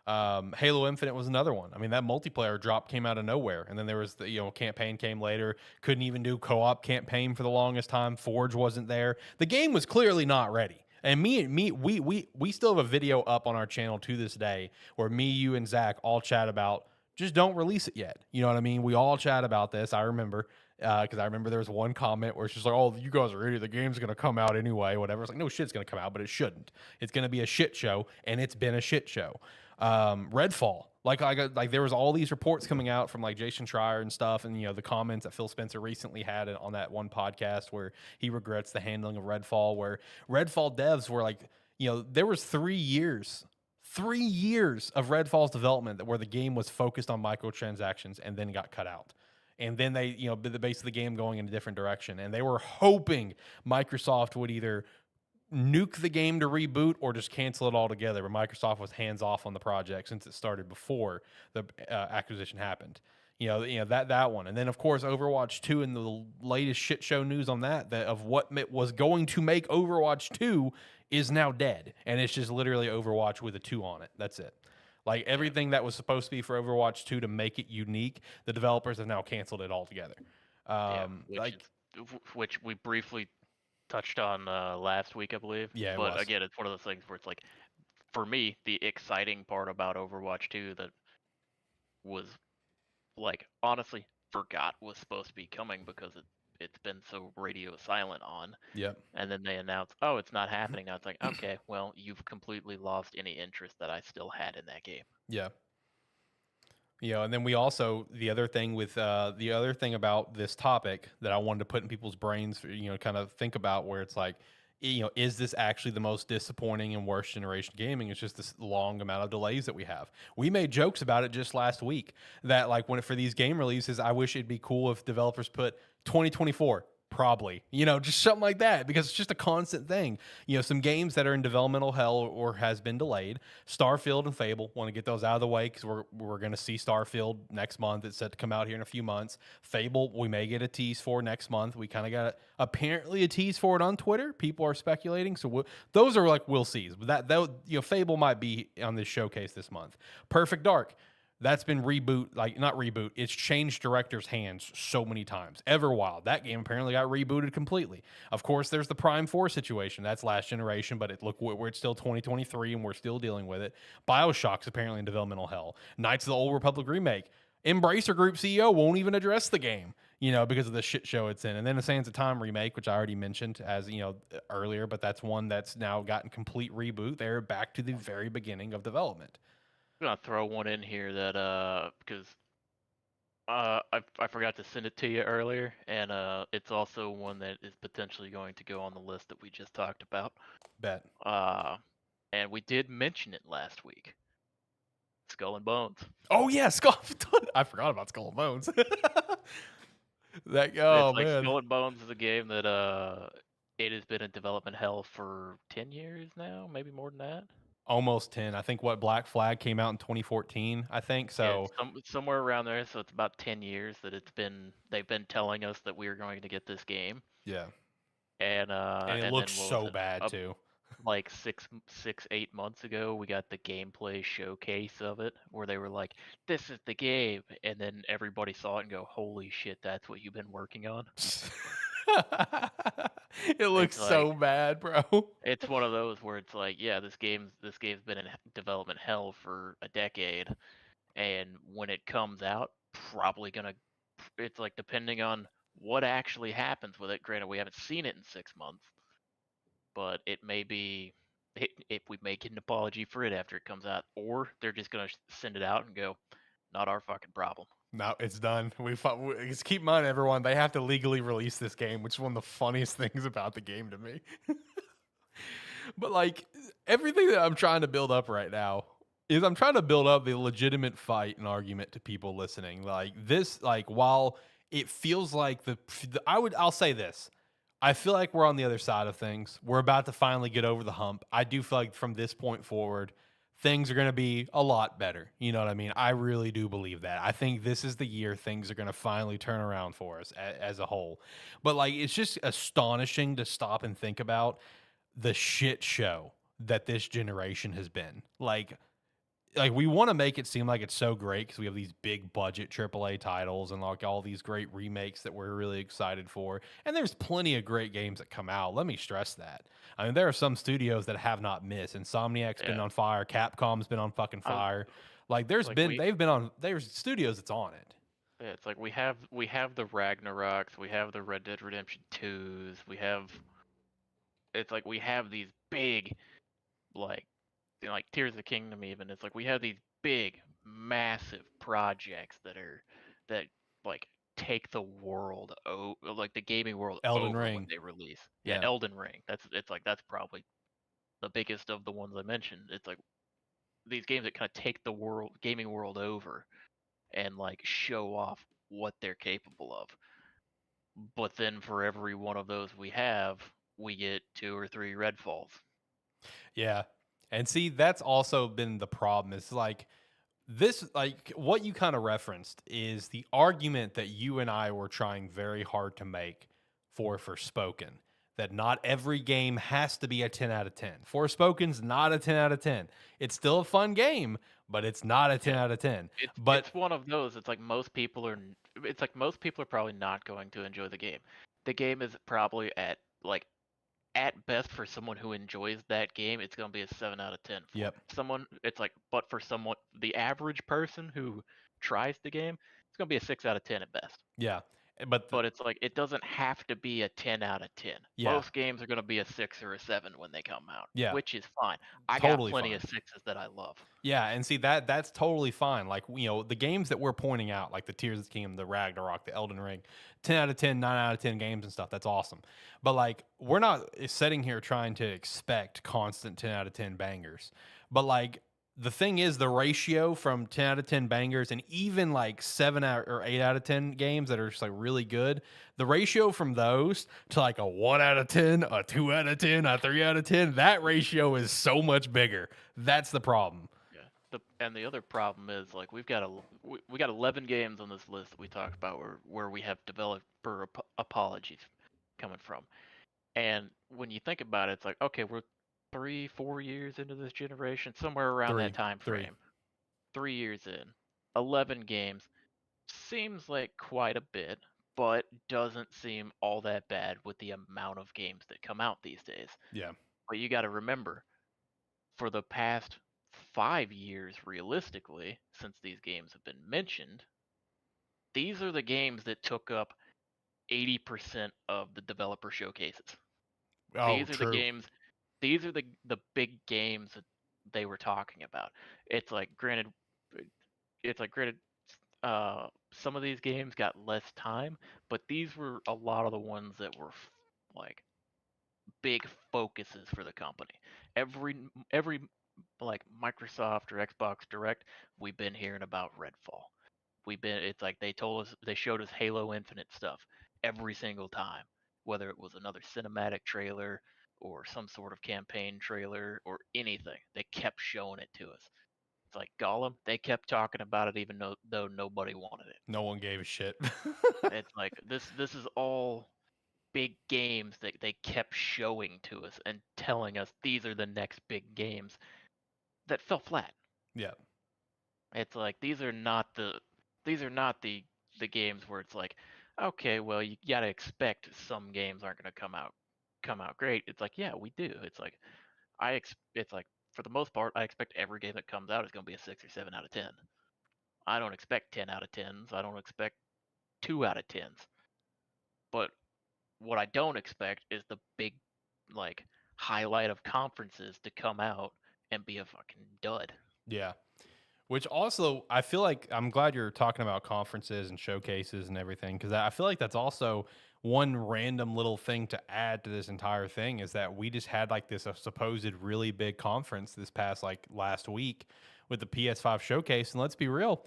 Halo Infinite was another one. I mean, that multiplayer drop came out of nowhere, and then there was the campaign came later. Couldn't even do co-op campaign for the longest time. Forge wasn't there. The game was clearly not ready. And we still have a video up on our channel to this day where me, you, and Zach all chat about just don't release it yet. You know what I mean? We all chat about this. I remember because I remember there was one comment where it's just like, "Oh, you guys are idiots. The game's gonna come out anyway." Whatever. It's like, no shit's gonna come out, but it shouldn't. It's gonna be a shit show, and it's been a shit show. Redfall, like there was all these reports coming out from like Jason Schreier and stuff, and the comments that Phil Spencer recently had on that one podcast where he regrets the handling of Redfall, where Redfall devs were like, there was 3 years. 3 years of Redfall's development where the game was focused on microtransactions and then got cut out. And then they, the base of the game going in a different direction. And they were hoping Microsoft would either nuke the game to reboot or just cancel it altogether. But Microsoft was hands off on the project since it started before the acquisition happened. That one, and then of course Overwatch 2 and the latest shit show news on that of what was going to make Overwatch 2 is now dead, and it's just literally Overwatch with a 2 on it. That's it. Like everything that was supposed to be for Overwatch 2 to make it unique, the developers have now canceled it altogether. Which we briefly touched on last week, I believe. Yeah, but again, it's one of those things where it's like, for me, the exciting part about Overwatch 2 that was like honestly forgot was supposed to be coming because it's been so radio silent on. Yep. And then they announced, oh, it's not happening. I was like, okay, well, you've completely lost any interest that I still had in that game. Yeah. And then we also, the other thing about this topic that I wanted to put in people's brains, kind of think about where it's like, is this actually the most disappointing and worst generation gaming? It's just this long amount of delays that we have. We made jokes about it just last week that like for these game releases, I wish it'd be cool if developers put 2024. Probably, just something like that, because it's just a constant thing. Some games that are in developmental hell or has been delayed. Starfield and Fable, want to get those out of the way because we're going to see Starfield next month. It's set to come out here in a few months. Fable, we may get a tease for next month. We kind of got apparently a tease for it on Twitter. People are speculating, so those are like we'll see. But that Fable might be on this showcase this month. Perfect Dark. That's been not reboot. It's changed directors' hands so many times. Everwild, that game apparently got rebooted completely. Of course, there's the Prime 4 situation. That's last generation, but where it's still 2023 and we're still dealing with it. BioShock's apparently in developmental hell. Knights of the Old Republic remake. Embracer Group CEO won't even address the game, because of the shit show it's in. And then the Sands of Time remake, which I already mentioned as, earlier, but that's one that's now gotten complete reboot. They're back to the very beginning of development. I'm gonna throw one in here that because I forgot to send it to you earlier, and it's also one that is potentially going to go on the list that we just talked about. Bet. And we did mention it last week. Skull and Bones. Oh yeah, I forgot about Skull and Bones. Man. Skull and Bones is a game that it has been in development hell for 10 years now, maybe more than that. Almost 10. I think Black Flag came out in 2014, I think. So yeah, somewhere around there. So it's about 10 years that they've been telling us that we are going to get this game. Yeah. And it looks so bad too. Like 8 months ago, we got the gameplay showcase of it where they were like, "This is the game," and then everybody saw it and go, "Holy shit, that's what you've been working on." It looks so bad, bro. It's one of those where it's like, yeah, this game's been in development hell for a decade, and when it comes out, probably gonna. It's like depending on what actually happens with it. Granted, we haven't seen it in 6 months, but it may be if we make an apology for it after it comes out, or they're just gonna send it out and go, not our fucking problem. No, it's done. Just keep in mind, everyone, they have to legally release this game, which is one of the funniest things about the game to me. But everything that I'm trying to build up right now is I'm trying to build up the legitimate fight and argument to people listening. Like this, like while it feels like I'll say this. I feel like we're on the other side of things. We're about to finally get over the hump. I do feel like from this point forward, things are going to be a lot better. You know what I mean? I really do believe that. I think this is the year things are going to finally turn around for us as a whole. But like, it's just astonishing to stop and think about the shit show that this generation has been. Like we want to make it seem like it's so great because we have these big budget AAA titles and like all these great remakes that we're really excited for. And there's plenty of great games that come out. Let me stress that. I mean, there are some studios that have not missed. Insomniac's been Yeah. on fire. Capcom's been on fucking I, fire. Like like we there's studios that's on it. Yeah, it's like we have the Ragnaroks, we have the Red Dead Redemption 2s, we have it's like we have these big like like Tears of the Kingdom even. It's like we have these big massive projects that like take the world like the gaming world Elden over when Ring. they release. Yeah, Yeah. Elden Ring. That's probably the biggest of the ones I mentioned. It's like these games that kind of take the gaming world over and like show off what they're capable of. But then for every one of those we have, we get 2 or 3 Redfalls. Yeah. And see, that's also been the problem. It's like this, like what you kind of referenced is the argument that you and I were trying very hard to make for Forspoken. That not every game has to be a 10 out of 10. Forspoken's not a 10 out of 10. It's still a fun game, but it's not a 10 Yeah, out of 10. it's But one of those. It's like most people are probably not going to enjoy the game. The game is probably at best for someone who enjoys that game, it's going to be a 7 out of 10 for yep, someone. It's like, but for someone, the average person who tries the game, it's going to be a 6 out of 10 at best. yeah. But But it's like it doesn't have to be a 10 out of 10. yeah, Most games are going to be a 6 or a 7 when they come out, yeah, which is fine. I got totally plenty of fine. sixes that I love. Yeah, and see that's totally fine. Like the games that we're pointing out, like the Tears of the Kingdom, the Ragnarok, the Elden Ring, 10 out of 10, 9 out of 10 games and stuff. That's awesome. But like we're not sitting here trying to expect constant 10 out of 10 bangers. But like the thing is, the ratio from 10 out of 10 bangers and even like 7 out or 8 out of 10 games that are just like really good, the ratio from those to like a 1 out of 10, a 2 out of 10, a 3 out of 10, that ratio is so much bigger. That's the problem. Yeah. The other problem is like we got 11 games on this list that we talked about where we have developer apologies coming from. And when you think about it, it's like, okay, we're 3, 4 years into this generation, somewhere around that Three, time three. frame. 3 years in, 11 games seems like quite a bit, but doesn't seem all that bad with the amount of games that come out these days. Yeah. But you got to remember, for the past 5 years, realistically, since these games have been mentioned, these are the games that took up 80% of the developer showcases. Oh, These are the true. games, these are the big games that they were talking about. It's like granted, granted, some of these games got less time, but these were a lot of the ones that were like big focuses for the company. Every like Microsoft or Xbox Direct, we've been hearing about Redfall. It's like they showed us Halo Infinite stuff every single time, whether it was another cinematic trailer or some sort of campaign trailer or anything. They kept showing it to us. It's like Gollum, they kept talking about it even though nobody wanted it. No one gave a shit. It's like this is all big games that they kept showing to us and telling us these are the next big games that fell flat. Yeah. It's like these are not the games where it's like, okay, well you gotta expect some games aren't gonna come out great. It's like, yeah, we do. It's like for the most part, I expect every game that comes out is gonna be a 6 or 7 out of 10. I don't expect 10 out of 10s. I don't expect 2 out of 10s. But what I don't expect is the big like highlight of conferences to come out and be a fucking dud. Yeah. Which also, I feel like I'm glad you're talking about conferences and showcases and everything because I feel like that's also one random little thing to add to this entire thing is that we just had like this supposed really big conference this past like last week with the PS5 showcase. And let's be real,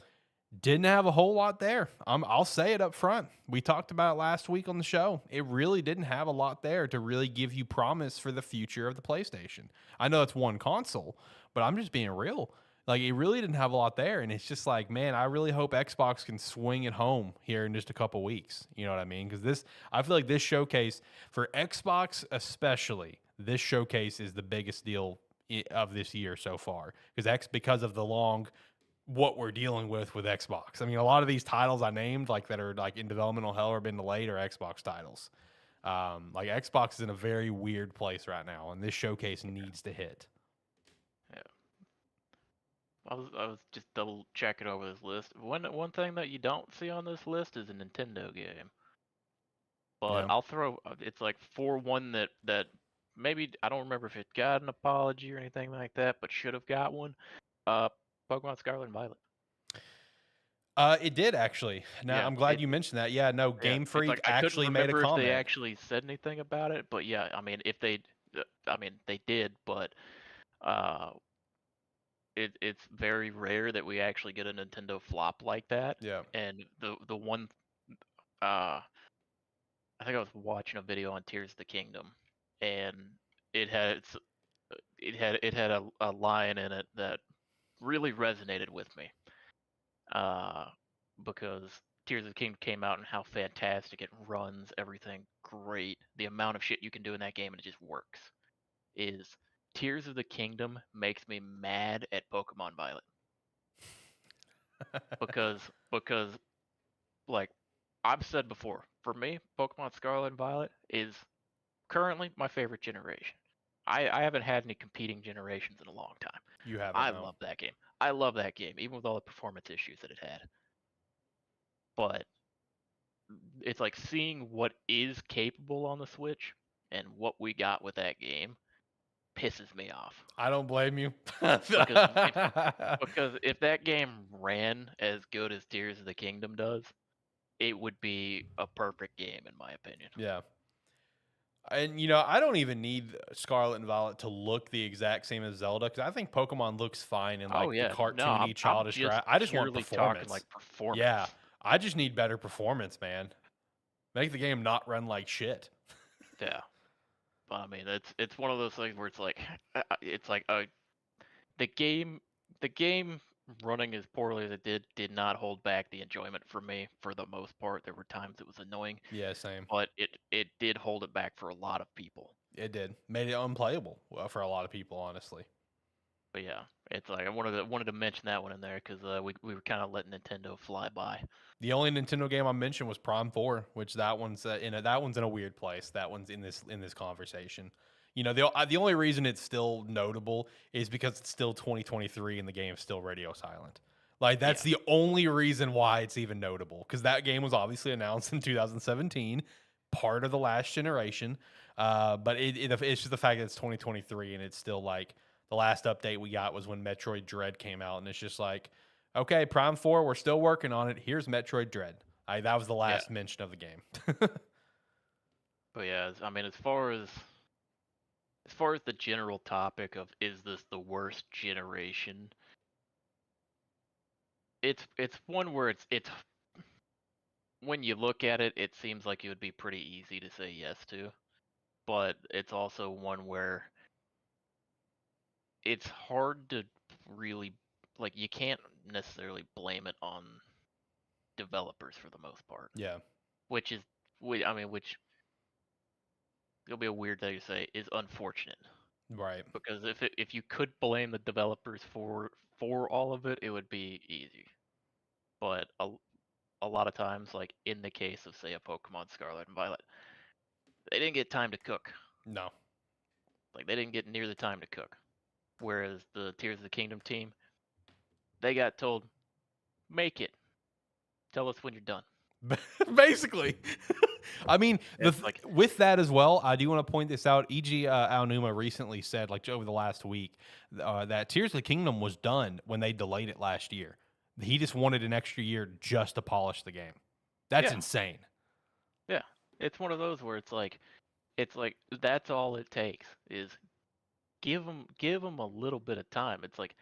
didn't have a whole lot there. I'll say it up front. We talked about it last week on the show. It really didn't have a lot there to really give you promise for the future of the PlayStation. I know it's one console, but I'm just being real. Like, it really didn't have a lot there. And it's just like, man, I really hope Xbox can swing it home here in just a couple weeks. You know what I mean? Because I feel like this showcase for Xbox, especially, this showcase is the biggest deal of this year so far. Because of the long what we're dealing with Xbox. I mean, a lot of these titles I named, like that are like in developmental hell or been delayed, are Xbox titles. Like Xbox is in a very weird place right now, and this showcase needs to hit. Yeah. I was just double checking over this list. One thing that you don't see on this list is a Nintendo game. But Yeah. I'll throw it's like for one that maybe I don't remember if it got an apology or anything like that, but should have got one. Uh, Pokemon Scarlet and Violet. It did actually. Now Yeah, I'm glad you mentioned that. Yeah, no, yeah. Game It's like Freak I couldn't actually made a remember if they comment. actually said anything about it, but yeah, I mean if they, I mean they did, but uh, it's very rare that we actually get a Nintendo flop like that. Yeah. And the one, uh, I think I was watching a video on Tears of the Kingdom, and it had it had a line in it that really resonated with me. Uh, because Tears of the Kingdom came out and how fantastic it runs, everything great. The amount of shit you can do in that game and it just works. Is Tears of the Kingdom makes me mad at Pokemon Violet because like I've said before, for me, Pokemon Scarlet and Violet is currently my favorite generation. I haven't had any competing generations in a long time. You haven't, I no. love that game. I love that game, even with all the performance issues that it had. But it's like seeing what is capable on the Switch and what we got with that game pisses me off. I don't blame you. Because if that game ran as good as Tears of the Kingdom does, it would be a perfect game in my opinion. Yeah. And I don't even need Scarlet and Violet to look the exact same as Zelda because I think Pokemon looks fine in Oh like the yeah, no, cartoony, I'm childish. just I just want purely talking performance. like performance. Yeah, I just need better performance, man. Make the game not run like shit. Yeah, but I mean it's one of those things where it's like it's like the game the game running as poorly as it did not hold back the enjoyment for me for the most part. There were times it was annoying, Yeah, same. but it did hold it back for a lot of people. It did. Made it unplayable for a lot of people, honestly. But yeah, it's like I wanted to mention that one in there because we were kind of letting Nintendo fly by. The only Nintendo game I mentioned was Prime 4, which that one's that one's in a weird place. That one's in this conversation. The only reason it's still notable is because it's still 2023 and the game's still radio silent. Like that's Yeah, the only reason why it's even notable because that game was obviously announced in 2017, part of the last generation. But it's just the fact that it's 2023 and it's still like the last update we got was when Metroid Dread came out, and it's just like, okay, Prime 4, we're still working on it. Here's Metroid Dread. That was the yeah. last mention of the game. But yeah, I mean, as far as the general topic of is this the worst generation, it's one where it's when you look at it, it seems like it would be pretty easy to say yes to, but it's also one where it's hard to really like you can't necessarily blame it on developers for the most part, Yeah, which is I mean, which it'll be a weird thing to say is unfortunate right. because if you could blame the developers for all of it, it would be easy. But a lot of times, like in the case of say a Pokemon Scarlet and Violet, they didn't get time to cook. No. Like they didn't get near the time to cook. Whereas the Tears of the Kingdom team, they got told, make it. Tell us when you're done. Basically. I mean, It's like, with that as well, I do want to point this out. E.g., Aonuma recently said, like over the last week, that Tears of the Kingdom was done when they delayed it last year. He just wanted an extra year just to polish the game. That's yeah, insane. yeah. It's one of those where it's like that's all it takes is give them a little bit of time. It's like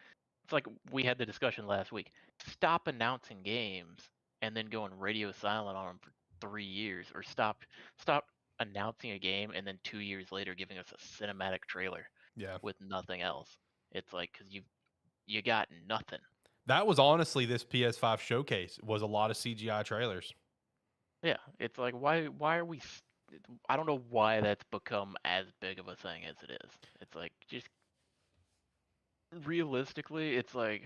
we had the discussion last week. Stop announcing games and then going radio silent on them for 3 years, or stop announcing a game and then 2 years later giving us a cinematic trailer Yeah. with nothing else. It's like because you got nothing. That was honestly this PS5 showcase was a lot of CGI trailers. Yeah, it's like why are we? I don't know why that's become as big of a thing as it is. It's like just realistically, it's like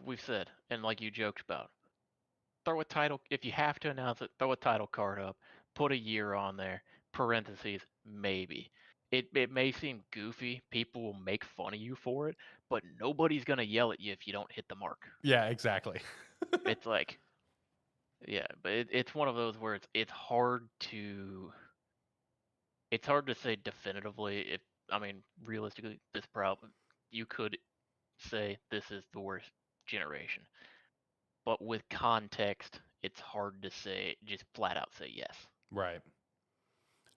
we've said and like you joked about. Throw a title if you have to announce it. Throw a title card up. Put a year on there. Parentheses maybe. It may seem goofy. People will make fun of you for it, but nobody's gonna yell at you if you don't hit the mark. Yeah, exactly. It's like yeah, but it's one of those where it's hard to say definitively if I mean realistically this problem you could say this is the worst generation. But with context, it's hard to say just flat out say yes. Right.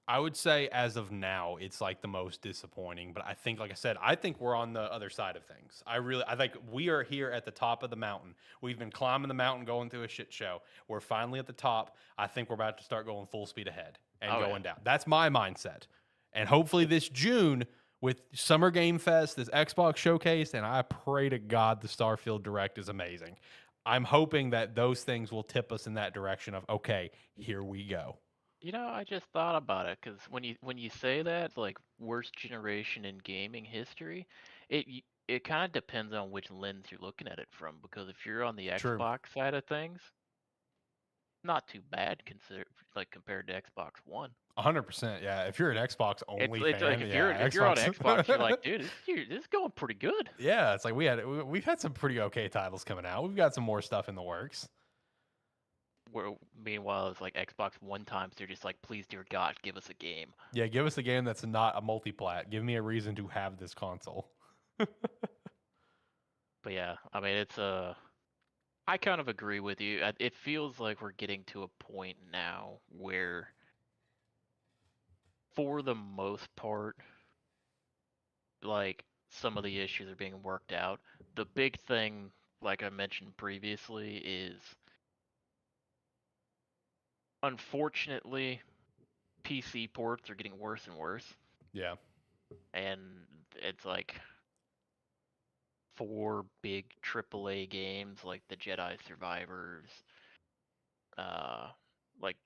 I would say as of now, it's like the most disappointing. But I think, like I said, I think we're on the other side of things. I think we are here at the top of the mountain. We've been climbing the mountain, going through a shit show. We're finally at the top. I think we're about to start going full speed ahead and Oh yeah. going down. That's my mindset. And hopefully this June with Summer Game Fest, this Xbox showcase, and I pray to God the Starfield Direct is amazing. I'm hoping that those things will tip us in that direction of okay, here we go. You know, I just thought about it because when you say that, like worst generation in gaming history, it kind of depends on which lens you're looking at it from. Because if you're on the True. Xbox side of things, not too bad consider like compared to Xbox One. 100%. Yeah. If you're an Xbox It's only it's like fan, if yeah, you're on Xbox. Xbox, you're like, dude, this is going pretty good. Yeah, it's like we've had some pretty okay titles coming out. We've got some more stuff in the works. Where meanwhile, it's like Xbox One times they're just like, please, dear God, give us a game. Yeah, give us a game that's not a multi-plat. Give me a reason to have this console. But yeah, I mean, I kind of agree with you. It feels like we're getting to a point now where, for the most part, like some of the issues are being worked out. The big thing, like I mentioned previously, is unfortunately PC ports are getting worse and worse, Yeah. and it's like for big AAA games like the uh,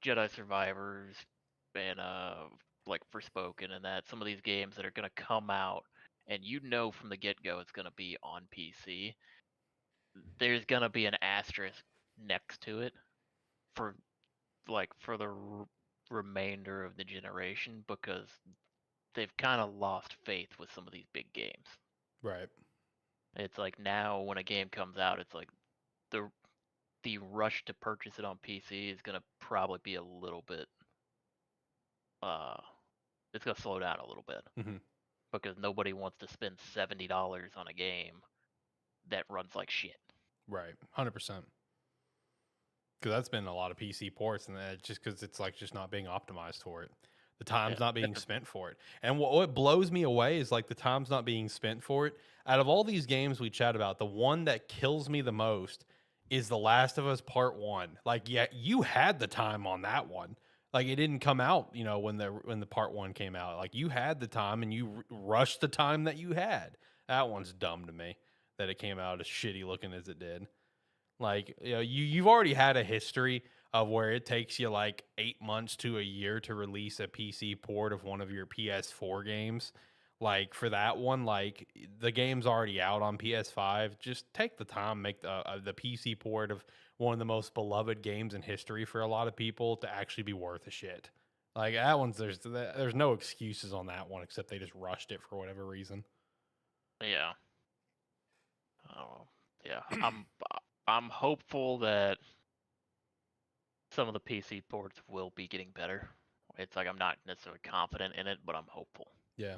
Jedi Survivors, and like Forspoken, and that some of these games that are gonna come out, and you know from the get go it's gonna be on PC. There's gonna be an asterisk next to it for for the remainder of the generation because they've kind of lost faith with some of these big games. Right. It's like now when a game comes out, it's like the the rush to purchase it on PC is gonna probably be a little bit uh it's gonna slow down a little bit Hmm. because nobody wants to spend $70 on a game that runs like shit. Right. 100%. Because that's been a lot of PC ports, and that just because it's like just not being optimized for it. The Yeah, time's not being that's a, spent for it. And what blows me away is like the time's not being spent for it. Out of all these games we chat about, the one that kills me the most is The Last of Us Part 1. Like, yeah, you had the time on that one. Like it didn't come out, when the part 1 came out. Like you had the time and you rushed the time that you had. That one's dumb to me that it came out as shitty looking as it did. Like, you've already had a history of where it takes you like 8 months to a year to release a PC port of one of your PS4 games. Like for that one, like the game's already out on PS5. Just take the time, make the PC port of one of the most beloved games in history for a lot of people to actually be worth a shit. Like that one's there's no excuses on that one except they just rushed it for whatever reason. yeah. Oh, yeah. I'm hopeful that some of the PC ports will be getting better. It's like I'm not necessarily confident in it, but I'm hopeful. Yeah.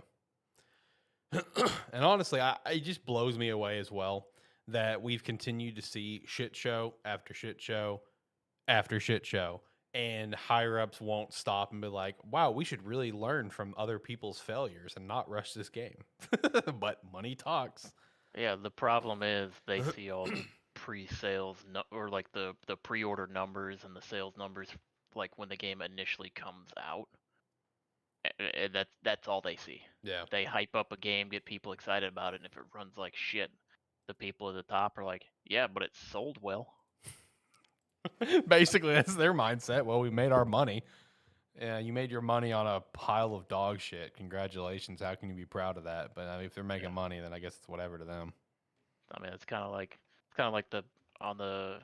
And honestly, it just blows me away as well that we've continued to see shit show after shit show after shit show, and higher ups won't stop and be like, "Wow, we should really learn from other people's failures and not rush this game." But money talks. Yeah, the problem is they see all the pre-sales or like the pre-order numbers and the sales numbers like when the game initially comes out. And that's all they see. Yeah. They hype up a game, get people excited about it, and if it runs like shit, the people at the top are like, "Yeah, but it sold well." Basically, that's their mindset. Well, we made our money. Yeah, you made your money on a pile of dog shit. Congratulations. How can you be proud of that? But I mean, if they're making Yeah. money, then I guess it's whatever to them. I mean, it's kind of like the on the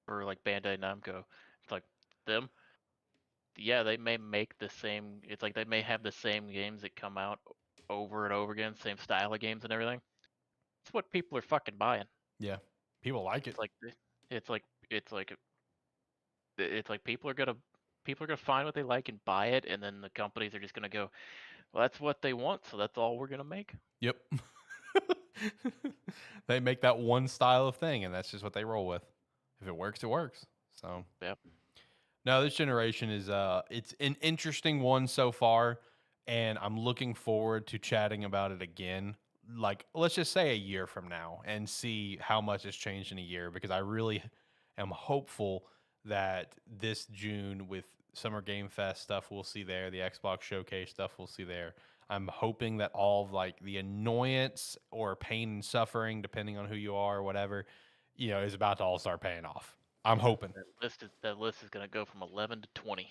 for like Bandai Namco. It's like them. Yeah, they may make the same. It's like they may have the same games that come out over and over again, same style of games and everything. It's what people are fucking buying. Yeah. People like it. It's like it's like it's like it's like people are gonna find what they like and buy it, and then the companies are just gonna go, well, that's what they want, so that's all we're gonna make. Yep. They make that one style of thing, and that's just what they roll with. If it works, it works. So Yep. no, this generation is it's an interesting one so far, and I'm looking forward to chatting about it again. Like, let's just say a year from now and see how much has changed in a year, because I really am hopeful that this June with Summer Game Fest stuff we'll see there, the Xbox Showcase stuff we'll see there. I'm hoping that all of like the annoyance or pain and suffering, depending on who you are or whatever, is about to all start paying off. I'm hoping. That list is gonna go from 11 to 20.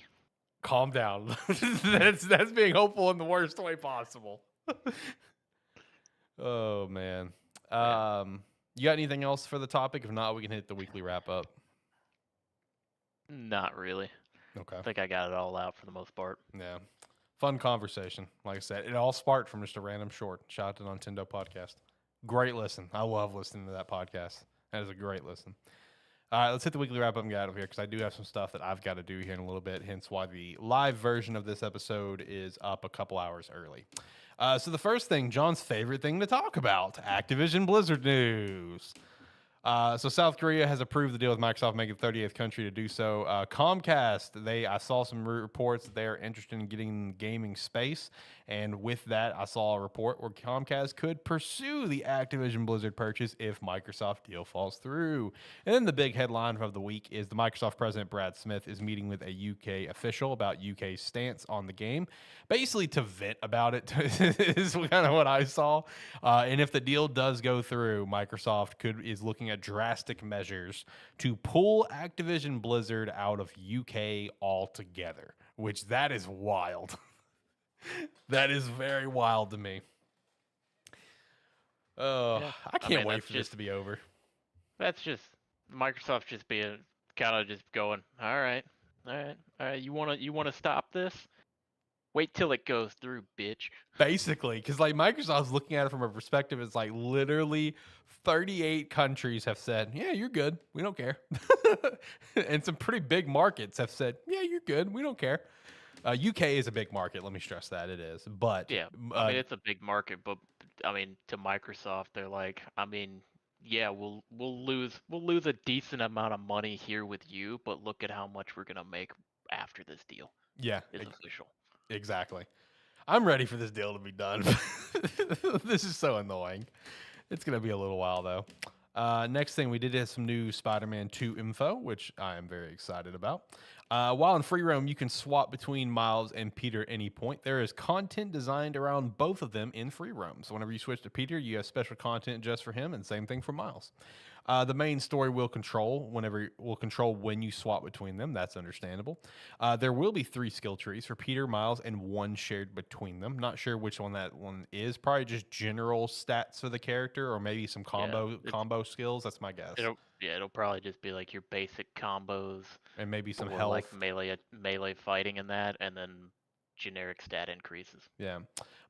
Calm down. That's being hopeful in the worst way possible. Oh man. Yeah. You got anything else for the topic? If not, we can hit the weekly wrap up. Not really. Okay. I think I got it all out for the most part. Yeah. Fun conversation. Like I said, it all sparked from just a random short. Shout out to Nintendo podcast. Great listen. I love listening to that podcast. That is a great listen. All right, let's hit the weekly wrap up and get out of here, because I do have some stuff that I've got to do here in a little bit, hence why the live version of this episode is up a couple hours early. So the first thing, John's favorite thing to talk about, Activision Blizzard news. So South Korea has approved the deal with Microsoft, making the 38th country to do so. Comcast, I saw some reports that they are interested in getting in the gaming space, and with that, I saw a report where Comcast could pursue the Activision Blizzard purchase if Microsoft deal falls through. And then the big headline of the week is the Microsoft president Brad Smith is meeting with a UK official about UK's stance on the game, basically to vent about it. Is kind of what I saw. And if the deal does go through, Microsoft is looking at drastic measures to pull Activision Blizzard out of UK altogether, which that is wild. That is very wild to me. Oh, Yeah. I can't wait for this to be over. That's just Microsoft just being kind of just going, all right, all right, all right. You wanna stop this? Wait till it goes through, bitch. Basically, because like Microsoft's looking at it from a perspective, it's like literally 38 countries have said, yeah, you're good. We don't care. And some pretty big markets have said, yeah, you're good. We don't care. UK is a big market. Let me stress that it is. But Yeah, I mean it's a big market, but I mean to Microsoft, they're like, I mean, yeah, we'll lose a decent amount of money here with you, but look at how much we're gonna make after this deal yeah, is official. exactly. I'm ready for this deal to be done. This is so annoying. It's going to be a little while, though. Next thing, we did have some new Spider-Man 2 info, which I am very excited about. While in free roam, you can swap between Miles and Peter at any point. There is content designed around both of them in free roam. So whenever you switch to Peter, you have special content just for him, and same thing for Miles. The main story will control when you swap between them. That's understandable. There will be 3 skill trees for Peter, Miles, and 1 shared between them. Not sure which one that one is. Probably just general stats for the character, or maybe some combo skills. That's my guess. It'll probably just be like your basic combos And maybe some or health. like melee fighting in that, and then generic stat increases. Yeah.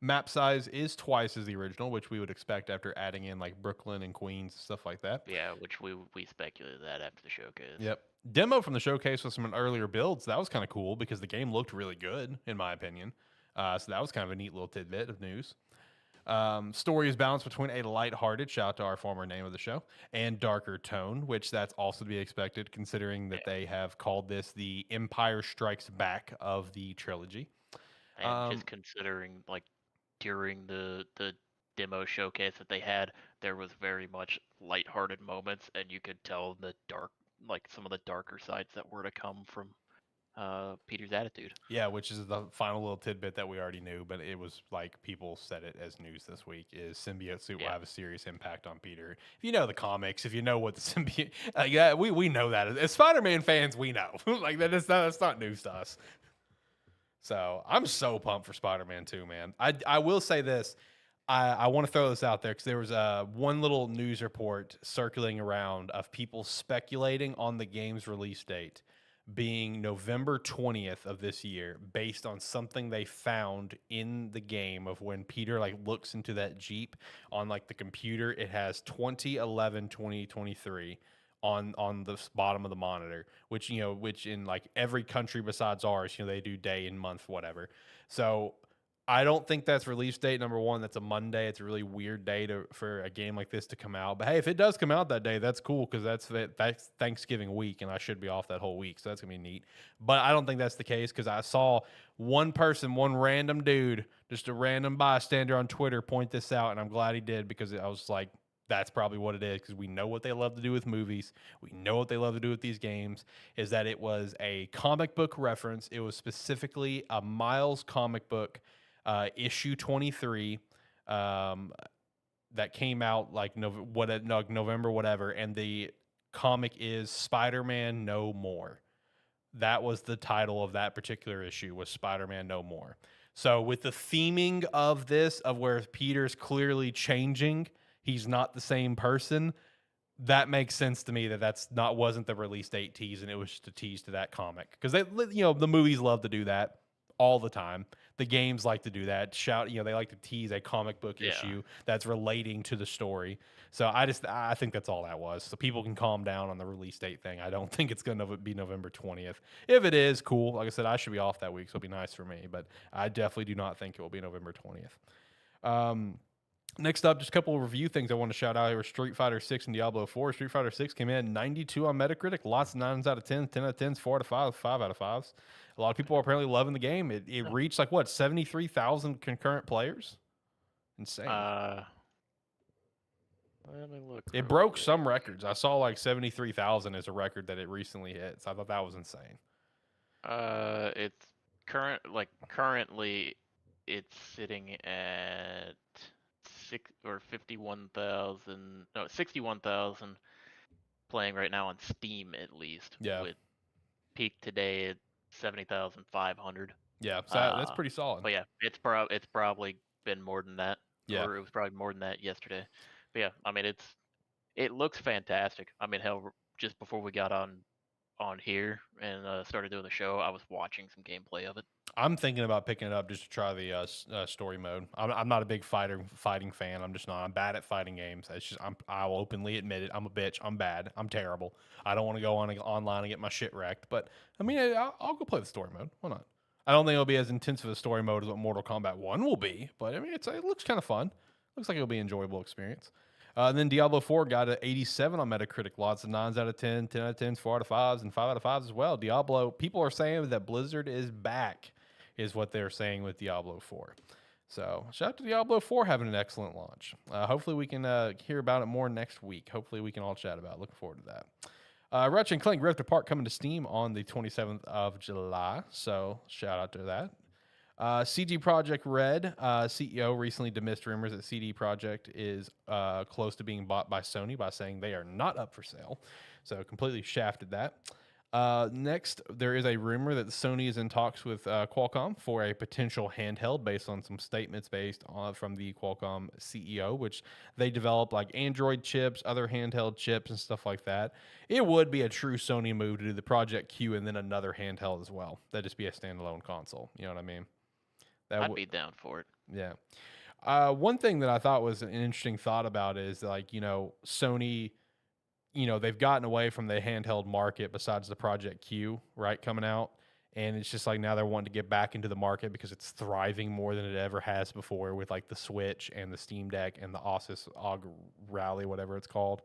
Map size is twice as the original, which we would expect after adding in like Brooklyn and Queens, stuff like that. Yeah, which we speculated that after the showcase. Yep. demo from the showcase with some earlier builds. That was kind of cool because the game looked really good, in my opinion. So that was kind of a neat little tidbit of news. Story is balanced between a lighthearted, shout out to our former name of the show, and darker tone, which that's also to be expected considering that they have called this the Empire Strikes Back of the trilogy. And just considering like during the demo showcase that they had, there was very much lighthearted moments, and you could tell the dark, like some of the darker sides that were to come from Peter's attitude. Yeah, which is the final little tidbit that we already knew, but it was like people said it as news this week is symbiote suit will Yeah. have a serious impact on Peter. If you know the comics, if you know what the symbiote, yeah, we know that as Spider-Man fans, we know like that's not news to us. So I'm so pumped for Spider-Man 2, man. I will say this. I want to throw this out there because there was one little news report circulating around of people speculating on the game's release date being November 20th of this year based on something they found in the game of when Peter like looks into that Jeep on like the computer. It has 2011 2023 on the bottom of the monitor, which which in like every country besides ours, they do day and month, whatever. So I don't think that's release date. Number one, that's a Monday. It's a really weird day for a game like this to come out. But hey, if it does come out that day, that's cool because that's Thanksgiving week, and I should be off that whole week, so that's gonna be neat. But I don't think that's the case because I saw one person, one random dude, just a random bystander on Twitter, point this out, and I'm glad he did because I was like, that's probably what it is because we know what they love to do with movies. We know what they love to do with these games is that it was a comic book reference. It was specifically a Miles comic book issue 23 that came out like November, whatever. And the comic is Spider-Man No More. That was the title of that particular issue was Spider-Man No More. So with the theming of this, of where Peter's clearly changing, he's not the same person. That makes sense to me wasn't the release date tease, and it was just a tease to that comic because the movies love to do that all the time. The games like to do that. They like to tease a comic book issue that's relating to the story. So I think that's all that was. So people can calm down on the release date thing. I don't think it's going to be November 20th. If it is, cool. Like I said, I should be off that week, so it'll be nice for me. But I definitely do not think it will be November 20th. Next up, just a couple of review things I want to shout out here. Street Fighter 6 and Diablo 4. Street Fighter 6 came in 92 on Metacritic. Lots of 9s out of 10, 10 out of 10s, 4 out of 5, 5 out of 5s. A lot of people are apparently loving the game. It reached like what, 73,000 concurrent players? Insane. Let me look. It broke some records. I saw like 73,000 is a record that it recently hit. So I thought that was insane. It's currently it's sitting at 61,000 playing right now on Steam at least. Yeah. With peak today at 70,500. Yeah, so that's pretty solid. But yeah, it's probably been more than that. Yeah. Or it was probably more than that yesterday. But yeah, I mean it looks fantastic. I mean, hell, just before we got on here and started doing the show, I was watching some gameplay of it. I'm thinking about picking it up just to try the story mode. I'm not a big fighting fan. I'm just not. I'm bad at fighting games. It's just I'll openly admit it. I'm a bitch. I'm bad. I'm terrible. I don't want to go online and get my shit wrecked. But I mean, I'll go play the story mode. Why not? I don't think it'll be as intense of a story mode as what Mortal Kombat 1 will be. But I mean, it looks kind of fun. Looks like it'll be an enjoyable experience. And then Diablo 4 got an 87 on Metacritic. Lots of 9s out of 10, 10 out of 10s, 4 out of 5s, and 5 out of 5s as well. Diablo, people are saying that Blizzard is back, is what they're saying with Diablo 4. So shout out to Diablo 4 having an excellent launch. Hopefully we can hear about it more next week. Hopefully we can all chat about it. Looking forward to that. Ratchet & Clank Rift Apart coming to Steam on the 27th of July. So shout out to that. CD Projekt Red CEO recently dismissed rumors that CD Projekt is close to being bought by Sony by saying they are not up for sale. So completely shafted that. Next, there is a rumor that Sony is in talks with Qualcomm for a potential handheld based on some statements from the Qualcomm CEO, which they develop like Android chips, other handheld chips, and stuff like that. It would be a true Sony move to do the Project Q and then another handheld as well. That'd just be a standalone console. You know what I mean? I'd be down for it. Yeah. One thing that I thought was an interesting thought about is like, Sony they've gotten away from the handheld market besides the Project Q, right, coming out. And it's just like now they're wanting to get back into the market because it's thriving more than it ever has before with like the Switch and the Steam Deck and the Asus Og Rally, whatever it's called.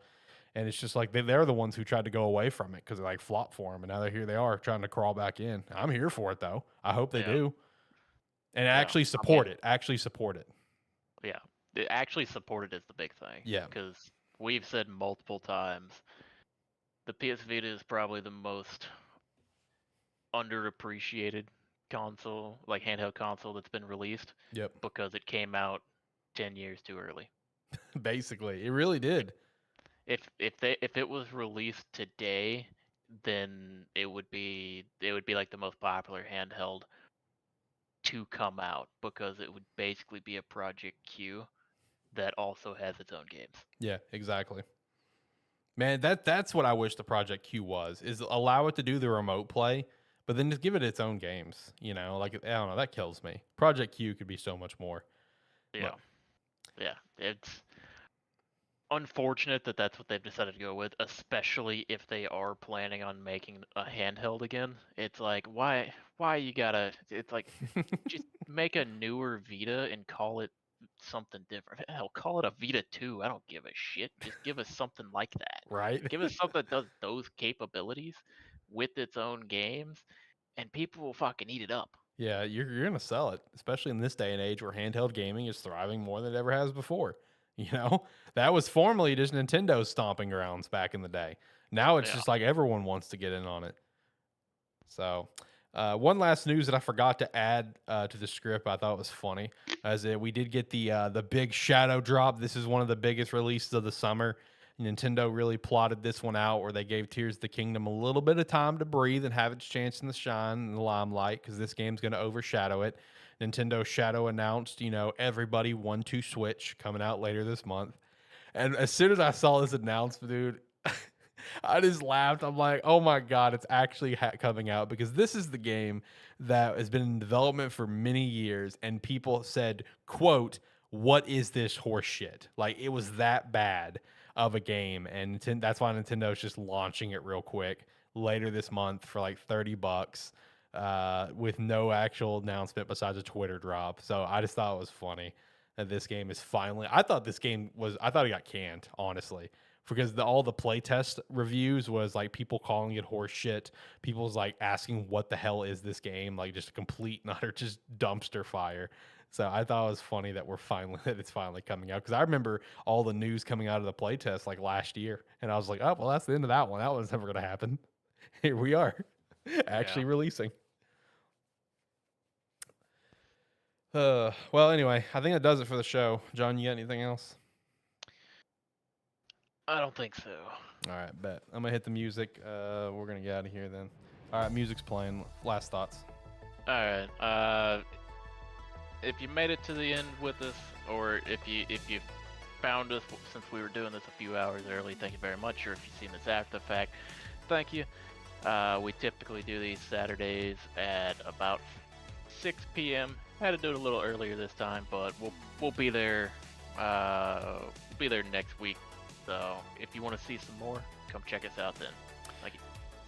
And it's just like they're the ones who tried to go away from it because it like flopped for them. And now here they are trying to crawl back in. I'm here for it, though. I hope they Yeah. do. And Yeah. actually support it. Actually support it. Yeah. It actually supported is the big thing. Yeah. Because we've said multiple times, the PS Vita is probably the most underappreciated console, like handheld console that's been released. Yep. Because it came out 10 years too early. Basically, it really did. If it was released today, then it would be like the most popular handheld to come out because it would basically be a Project Q that also has its own games. Yeah, exactly. Man, that's what I wish the Project Q was, is allow it to do the remote play, but then just give it its own games. Like, I don't know, that kills me. Project Q could be so much more. Yeah. But, Yeah. It's unfortunate that that's what they've decided to go with, especially if they are planning on making a handheld again. It's like, why you gotta, it's like, just make a newer Vita and call it something different. Hell, call it a Vita 2. I don't give a shit. Just give us something like that. right? Give us something that does those capabilities with its own games, and people will fucking eat it up. Yeah, you're gonna sell it, especially in this day and age where handheld gaming is thriving more than it ever has before. That was formerly just Nintendo's stomping grounds back in the day. Now it's Yeah. just like everyone wants to get in on it. So, one last news that I forgot to add to the script, I thought was funny, as we did get the big shadow drop. This is one of the biggest releases of the summer. Nintendo really plotted this one out where they gave Tears of the Kingdom a little bit of time to breathe and have its chance in the shine and the limelight because this game's going to overshadow it. Nintendo Shadow announced, everybody 1-2 Switch coming out later this month. And as soon as I saw this announcement, dude, I just laughed. I'm like, oh my God, it's actually coming out because this is the game that has been in development for many years. And people said, quote, what is this horse shit? Like, it was that bad of a game. And that's why Nintendo's just launching it real quick later this month for like $30 with no actual announcement besides a Twitter drop. So I just thought it was funny that this game is finally. I thought it got canned, honestly, because all the playtest reviews was like people calling it horse shit. People's like asking what the hell is this game? Like just a complete and utter just dumpster fire. So I thought it was funny that it's finally coming out because I remember all the news coming out of the playtest like last year, and I was like, oh well, that's the end of that one. That one's never gonna happen. Here we are, actually releasing. Well, anyway, I think that does it for the show. John, you got anything else? I don't think so. All right, bet. I'm gonna hit the music. We're gonna get out of here then. All right, music's playing. Last thoughts. All right. If you made it to the end with us, or if you found us since we were doing this a few hours early, thank you very much. Or if you've seen this after the fact, thank you. We typically do these Saturdays at about 6 p.m. Had to do it a little earlier this time, but we'll be there. We'll be there next week. So if you want to see some more, come check us out then. Thank you.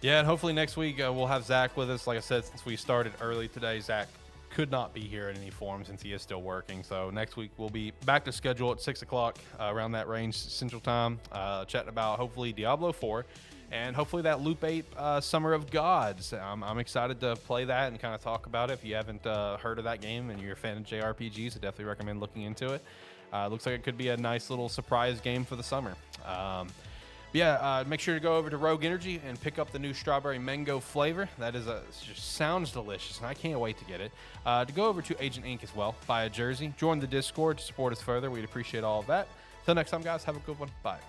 Yeah, and hopefully next week we'll have Zach with us. Like I said, since we started early today, Zach could not be here in any form since he is still working. So next week we'll be back to schedule at 6 o'clock around that range Central Time, chatting about hopefully Diablo 4 and hopefully that Loop 8 Summer of Gods. I'm excited to play that and kind of talk about it. If you haven't heard of that game and you're a fan of JRPGs, I definitely recommend looking into it. Looks like it could be a nice little surprise game for the summer. Make sure to go over to Rogue Energy and pick up the new strawberry mango flavor. That is just sounds delicious, and I can't wait to get it. To go over to Agent Inc. as well, buy a jersey, join the Discord to support us further. We'd appreciate all of that. Till next time, guys, have a good one. Bye.